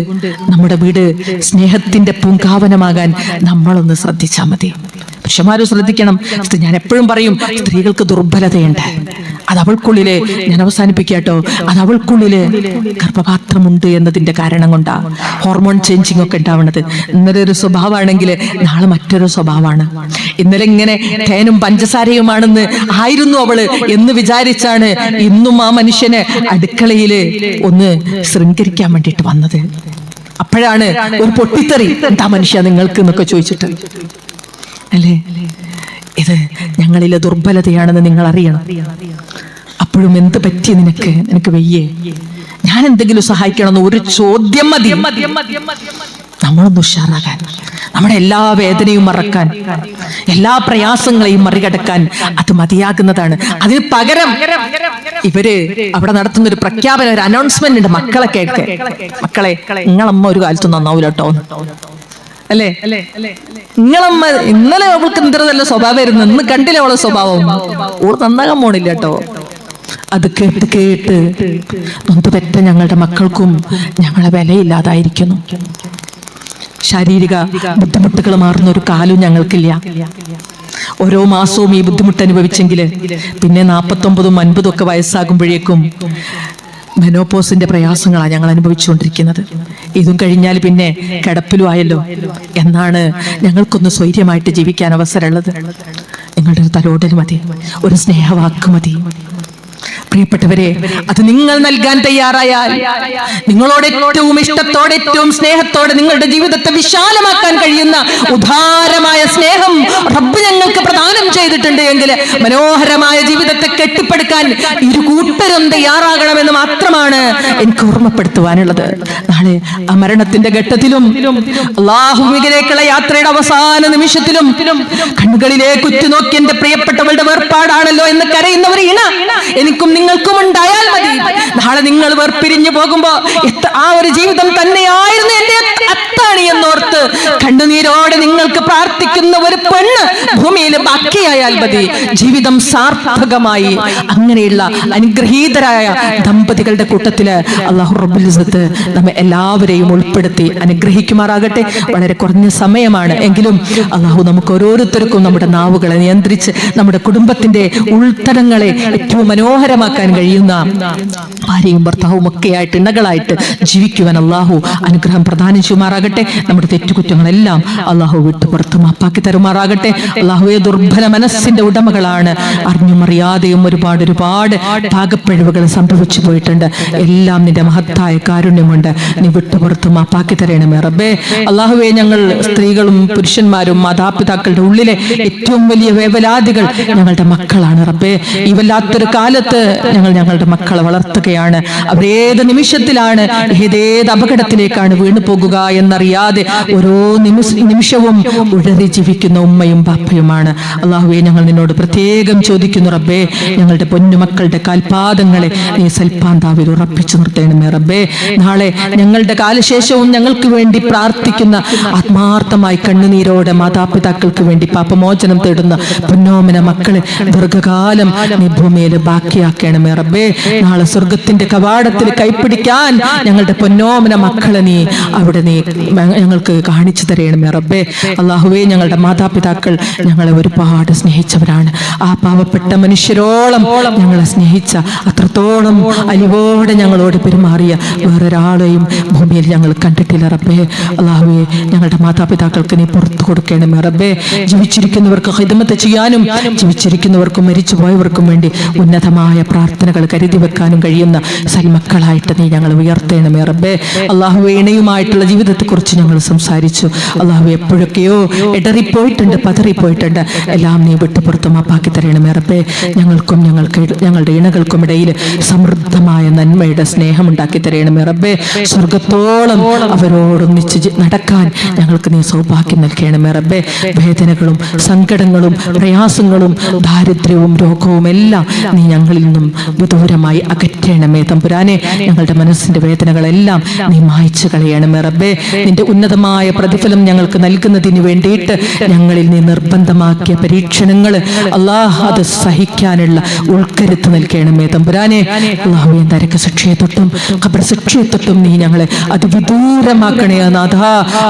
[SPEAKER 1] നമ്മുടെ വീട് സ്നേഹത്തിന്റെ പൂങ്കാവനമാകാൻ നമ്മളൊന്ന് ശ്രദ്ധിച്ചാൽ മതി. പുരുഷന്മാരും ശ്രദ്ധിക്കണം. ഞാൻ എപ്പോഴും പറയും, സ്ത്രീകൾക്ക് ദുർബലതയുണ്ട്. അത് അവൾക്കുള്ളില്, ഞാൻ അവസാനിപ്പിക്കാട്ടോ, അത് അവൾക്കുള്ളില് ഗർഭപാത്രമുണ്ട് എന്നതിന്റെ കാരണം കൊണ്ടാ ഹോർമോൺ ചേഞ്ചിങ് ഒക്കെ ഉണ്ടാവുന്നത്. ഇന്നലെ ഒരു സ്വഭാവമാണെങ്കിൽ നാളെ മറ്റൊരു സ്വഭാവമാണ്. ഇന്നലെ ഇങ്ങനെ തേനും പഞ്ചസാരയുമാണെന്ന് ആയിരുന്നു അവള് എന്ന് വിചാരിച്ചാണ് ഇന്നും ആ മനുഷ്യന് അടുക്കളയില് ഒന്ന് ശൃംഗരിക്കാൻ വേണ്ടിയിട്ട് വന്നത്. അപ്പോഴാണ് ഒരു പൊട്ടിത്തെറി, എന്താ മനുഷ്യ നിങ്ങൾക്ക് എന്നൊക്കെ ചോദിച്ചിട്ട് അല്ലേ. ഇത് ഞങ്ങളിലെ ദുർബലതയാണെന്ന് നിങ്ങൾ അറിയണം. അപ്പോഴും എന്ത് പറ്റി നിനക്ക് വയ്യേ, ഞാൻ എന്തെങ്കിലും സഹായിക്കണമെന്ന് ഒരു ചോദ്യം മതി നമ്മളൊന്ന് ഉഷാറാകാൻ, നമ്മുടെ എല്ലാ വേദനയും മറക്കാൻ, എല്ലാ പ്രയാസങ്ങളെയും മറികടക്കാൻ അത് മതിയാകുന്നതാണ്. അതിന് പകരം ഇവര് അവിടെ നടത്തുന്ന ഒരു പ്രഖ്യാപനം, ഒരു അനൗൺസ്മെന്റ് ഉണ്ട്. മക്കളെ നിങ്ങളമ്മ ഒരു കാലത്തും നന്നാവൂല കേട്ടോ അല്ലേ. നിങ്ങളമ്മ ഇന്നലെ അവൾക്ക് നല്ല സ്വഭാവമായിരുന്നു, ഇന്ന് കണ്ടില്ല അവളെ സ്വഭാവം, ഓള് നന്നാകാൻ പോണില്ല കേട്ടോ. അത് കേട്ട് നൊന്ത് പെറ്റ ഞങ്ങളുടെ മക്കൾക്കും ഞങ്ങളെ വിലയില്ലാതായിരിക്കുന്നു. ശാരീരിക ബുദ്ധിമുട്ടുകൾ മാറുന്ന ഒരു കാലവും ഞങ്ങൾക്കില്ല. ഓരോ മാസവും ഈ ബുദ്ധിമുട്ട് അനുഭവിച്ചെങ്കിൽ പിന്നെ 49-ഉം 50-ഉം ഒക്കെ വയസ്സാകുമ്പോഴേക്കും മെനോപോസിന്റെ പ്രയാസങ്ങളാണ് ഞങ്ങൾ അനുഭവിച്ചുകൊണ്ടിരിക്കുന്നത്. ഇതും കഴിഞ്ഞാൽ പിന്നെ കിടപ്പിലും ആയല്ലോ. എന്നാണ് ഞങ്ങൾക്കൊന്ന് സ്വൈര്യമായിട്ട് ജീവിക്കാൻ അവസരമുള്ളത്? നിങ്ങളുടെ ഒരു തലോടൽ മതി, ഒരു സ്നേഹവാക്ക് മതി. പ്രിയപ്പെട്ടവരെ, അത് നിങ്ങൾ നൽകാൻ തയ്യാറായാൽ, നിങ്ങളോട് ഏറ്റവും ഇഷ്ടത്തോടെ ഏറ്റവും സ്നേഹത്തോടെ നിങ്ങളുടെ ജീവിതത്തെ വിശാലമാക്കാൻ കഴിയുന്ന ഉദാരമായ സ്നേഹം റബ്ബ് ഞങ്ങൾക്ക് പ്രദാനം ചെയ്തിട്ടുണ്ട് എങ്കിൽ മനോഹരമായ ജീവിതത്തെ കെട്ടിപ്പടുക്കാൻ ഇരു കൂട്ടരും തയ്യാറാകണമെന്ന് മാത്രമാണ് എനിക്ക് ഓർമ്മപ്പെടുത്തുവാനുള്ളത്. നാളെ ആ മരണത്തിന്റെ ഘട്ടത്തിലും അല്ലാഹുവിലേക്കുള്ള യാത്രയുടെ അവസാന നിമിഷത്തിലും കണ്ണുകളിലേക്ക് ഉറ്റുനോക്കി എന്റെ പ്രിയപ്പെട്ടവളുടെ വേർപാടാണല്ലോ എന്ന് കരയുന്ന ഒരു ഇണ എനിക്കും നിങ്ങൾക്കും ഉണ്ടായാൽ മതി. നാളെ നിങ്ങൾ വേർപിരിഞ്ഞു പോകുമ്പോ ആ ഒരു ജീവിതം തന്നെയായിരുന്നു എന്റെ അത്താണി എന്നോർത്ത് കണ്ണുനീരോടെ നിങ്ങൾക്ക് പ്രാർത്ഥിക്കുന്ന ഒരു പെണ്ണ് ഭൂമിയിൽ ബാക്കിയായാൽ മതി. ജീവിതം സാർത്ഥകമായി. അങ്ങനെയുള്ള അനുഗ്രഹീതരായ ദമ്പതികളുടെ കൂട്ടത്തില് അല്ലാഹു റബ്ബുൽ ഇസ്സത്ത് നമ്മെ എല്ലാവരെയും ഉൾപ്പെടുത്തി അനുഗ്രഹിക്കുമാറാകട്ടെ. വളരെ കുറഞ്ഞ സമയമാണ് എങ്കിലും അല്ലാഹു നമുക്ക് ഓരോരുത്തർക്കും നമ്മുടെ നാവുകളെ നിയന്ത്രിച്ച് നമ്മുടെ കുടുംബത്തിന്റെ ഉൾത്തടങ്ങളെ ഏറ്റവും മനോഹരമാക്കാൻ കഴിയുന്ന ഭാര്യയും ഭർത്താവും ഒക്കെ ആയിട്ട് ഇണകളായിട്ട് ജീവിക്കുവാൻ അല്ലാഹു അനുഗ്രഹം പ്രദാനം ചെയ്യുമാറാകട്ടെ. നമ്മുടെ തെറ്റുകുറ്റങ്ങളെല്ലാം അല്ലാഹു വിട്ടു പുറത്ത് മാപ്പാക്കി തരുമാറാകട്ടെ. അല്ലാഹുവേ, ദുർബല മനസ്സിന്റെ ഉടമകളാണ്, അറിഞ്ഞും അറിയാതെയും ഒരുപാട് പാകപ്പിഴവുകൾ സംഭവിച്ചു പോയിട്ടുണ്ട്. എല്ലാം നിന്റെ മഹത്തായ കാരുണ്യം കൊണ്ട് നീ വിട്ടുപുറത്ത് മാപ്പാക്കി തരണമേ റബ്ബേ. അല്ലാഹുവേ, ഞങ്ങൾ സ്ത്രീകളും പുരുഷന്മാരും മാതാപിതാക്കളുടെ ഉള്ളിലെ ഏറ്റവും വലിയ വേവലാതികൾ ഞങ്ങളുടെ മക്കളാണ് റബ്ബേ. ഈ വല്ലാത്തൊരു കാലത്ത് ഞങ്ങളുടെ മക്കളെ വളർത്തുകയാണ് അവസ്ഥയാണ്. അവരേത് നിമിഷത്തിലാണ് ഏതേത് അപകടത്തിലേക്കാണ് വീണു പോകുക എന്നറിയാതെ ഓരോ നിമിഷവും ഉഴറി ജീവിക്കുന്ന ഉമ്മയും ബാപ്പയുമാണ്. അള്ളാഹുവേ, ഞങ്ങൾ നിന്നോട് പ്രത്യേകം ചോദിക്കുന്നു റബ്ബേ, ഞങ്ങളുടെ പൊന്നുമക്കളുടെ കാൽപാദങ്ങളെ നീ സൽപ്പാന്താവിൽ ഉറപ്പിച്ചു നിർത്തേണമേ റബ്ബേ. നാളെ ഞങ്ങളുടെ കാലശേഷവും ഞങ്ങൾക്ക് വേണ്ടി പ്രാർത്ഥിക്കുന്ന, ആത്മാർത്ഥമായി കണ്ണുനീരോടെ മാതാപിതാക്കൾക്ക് വേണ്ടി പാപമോചനം തേടുന്ന പൊന്നോമന മക്കളെ ദീർഘകാലം നീ ഭൂമിയിൽ ബാക്കിയാക്കണമേ റബ്ബേ. നാളെ സ്വർഗത്തിന്റെ കവാടത്തിൽ കൈപ്പിടിക്കാൻ ഞങ്ങളുടെ പൊന്നോമന മക്കളെ നീ അവിടെ നീ ഞങ്ങൾക്ക് കാണിച്ചു തരണമേ റബ്ബേ. അള്ളാഹുവേ, ഞങ്ങളുടെ മാതാപിതാക്കൾ ഞങ്ങളെ ഒരുപാട് സ്നേഹിച്ചവരാണ്. ആ പാവപ്പെട്ട മനുഷ്യരോളം ഞങ്ങളെ സ്നേഹിച്ച, അത്രത്തോളം അലിവോടെ ഞങ്ങളോട് പെരുമാറിയ വേറൊരാളെയും ഭൂമിയിൽ ഞങ്ങൾ കണ്ടിട്ടില്ല റബ്ബേ. അള്ളാഹുവേ, ഞങ്ങളുടെ മാതാപിതാക്കൾക്ക് നീ പുറത്തു കൊടുക്കണമേ റബ്ബേ. ജീവിച്ചിരിക്കുന്നവർക്ക് ഖിദ്മത്ത് ചെയ്യാനും ജീവിച്ചിരിക്കുന്നവർക്കും മരിച്ചുപോയവർക്കും വേണ്ടി ഉന്നതമായ പ്രാർത്ഥനകൾ കരുതി വെക്കാനും കഴിയുന്ന സൽമക്കളായിട്ട് നീ ഞങ്ങൾ ഉയർത്തേണമേ റബ്ബേ. അള്ളാഹുവേ, ഇണയുമായിട്ടുള്ള ജീവിതത്തെക്കുറിച്ച് ഞങ്ങൾ സംസാരിച്ചു. അള്ളാഹു എപ്പോഴൊക്കെയോ ഇടറിപ്പോയിട്ടുണ്ട്, പതറിപ്പോയിട്ടുണ്ട്. എല്ലാം നീ വിട്ടുപുറത്ത് മാപ്പാക്കി തരണമേ റബ്ബേ. ഞങ്ങൾക്കും ഞങ്ങളുടെ ഇണകൾക്കും ഇടയിൽ സമൃദ്ധമായ നന്മയുടെ സ്നേഹമുണ്ടാക്കി തരണമേ റബ്ബേ. സ്വർഗത്തോളം അവരോടൊന്നിച്ച് നടക്കാൻ ഞങ്ങൾക്ക് നീ സൗഭാഗ്യം നൽകണമേ റബ്ബേ. വേദനകളും സങ്കടങ്ങളും പ്രയാസങ്ങളും ദാരിദ്ര്യവും രോഗവും എല്ലാം നീ ഞങ്ങളിൽ നിന്നും വിദൂരമായി അകറ്റണമേ തമ്പുരാനെ. ഞങ്ങളുടെ മനസ്സിന്റെ വേദനകളെല്ലാം നീ മായ്ച്ചു കളയണമേ റബ്ബേ. നിന്റെ ഉന്നതമായ പ്രതിഫലം ഞങ്ങൾക്ക് നൽകുന്നതിന് വേണ്ടിയിട്ട് ഞങ്ങളിൽ നീ നിർബന്ധമാക്കിയ പരീക്ഷണങ്ങൾ അല്ലാഹ് അത് സഹിക്കാനുള്ള ഉൾക്കരുത്ത് നൽകണമേ തമ്പുരാനെ. അല്ലാഹുവേ, നരക ശിക്ഷയെ തൊട്ടും ഖബർ ശിക്ഷയെ തൊട്ടും നീ ഞങ്ങളെ അത് വിദൂരമാക്കണേ നാഥ.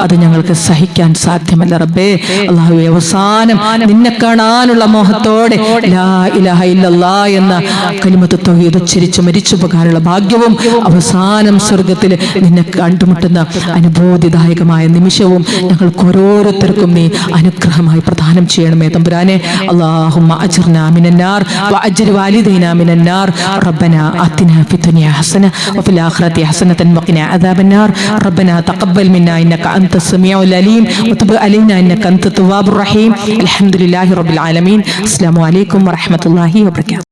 [SPEAKER 1] അത് ഞങ്ങൾക്ക് സഹിക്കാൻ സാധ്യമല്ല റബ്ബേ. അല്ലാഹുവേ, അവസാനം നിന്നെ കാണാനുള്ള മോഹത്തോടെ ലാ ഇലാഹ ഇല്ലല്ലാഹ് എന്ന കലിമത്ത് തൗഹീദ് ഉച്ചരിച്ച് മരിച്ചു പോകാനുള്ള ഭാഗ്യവും അവസാനം സ്വർഗത്തിൽ നിന്നെ കണ്ടുമുട്ടുന്ന അനുഭൂതിദായകമായ നിമിഷവും ഞങ്ങൾക്ക് ഓരോരുത്തർക്കും നീ അനുഗ്രഹമായി പ്രദാനം ചെയ്യണമേ തമ്പുരാനെ. അല്ലാഹുമ്മ അജ്ർനാ മിനന്നാർ വഅജ്ർ വാലിദൈനാ മിനന്നാർ. റബ്ബനാ ആതിനാ ഫിദ്ദുനിയാ ഹസന വഫിൽ ആഖിറതി ഹസനതൻ വഖിനാ അദാബന്നാർ. റബ്ബനാ തഖബ്ബൽ മിന്നാ ഇന്നക അൻതസ് സമീഉൽ അലീം വതുബ് അലൈനാ ഇന്നക അൻത തവ്വാബുർ റഹീം. അൽഹംദുലില്ലാഹി റബ്ബിൽ ആലമീൻ. അസ്സലാമു അലൈക്കും വറഹ്മത്തുള്ളാഹി വബറകാതുഹു.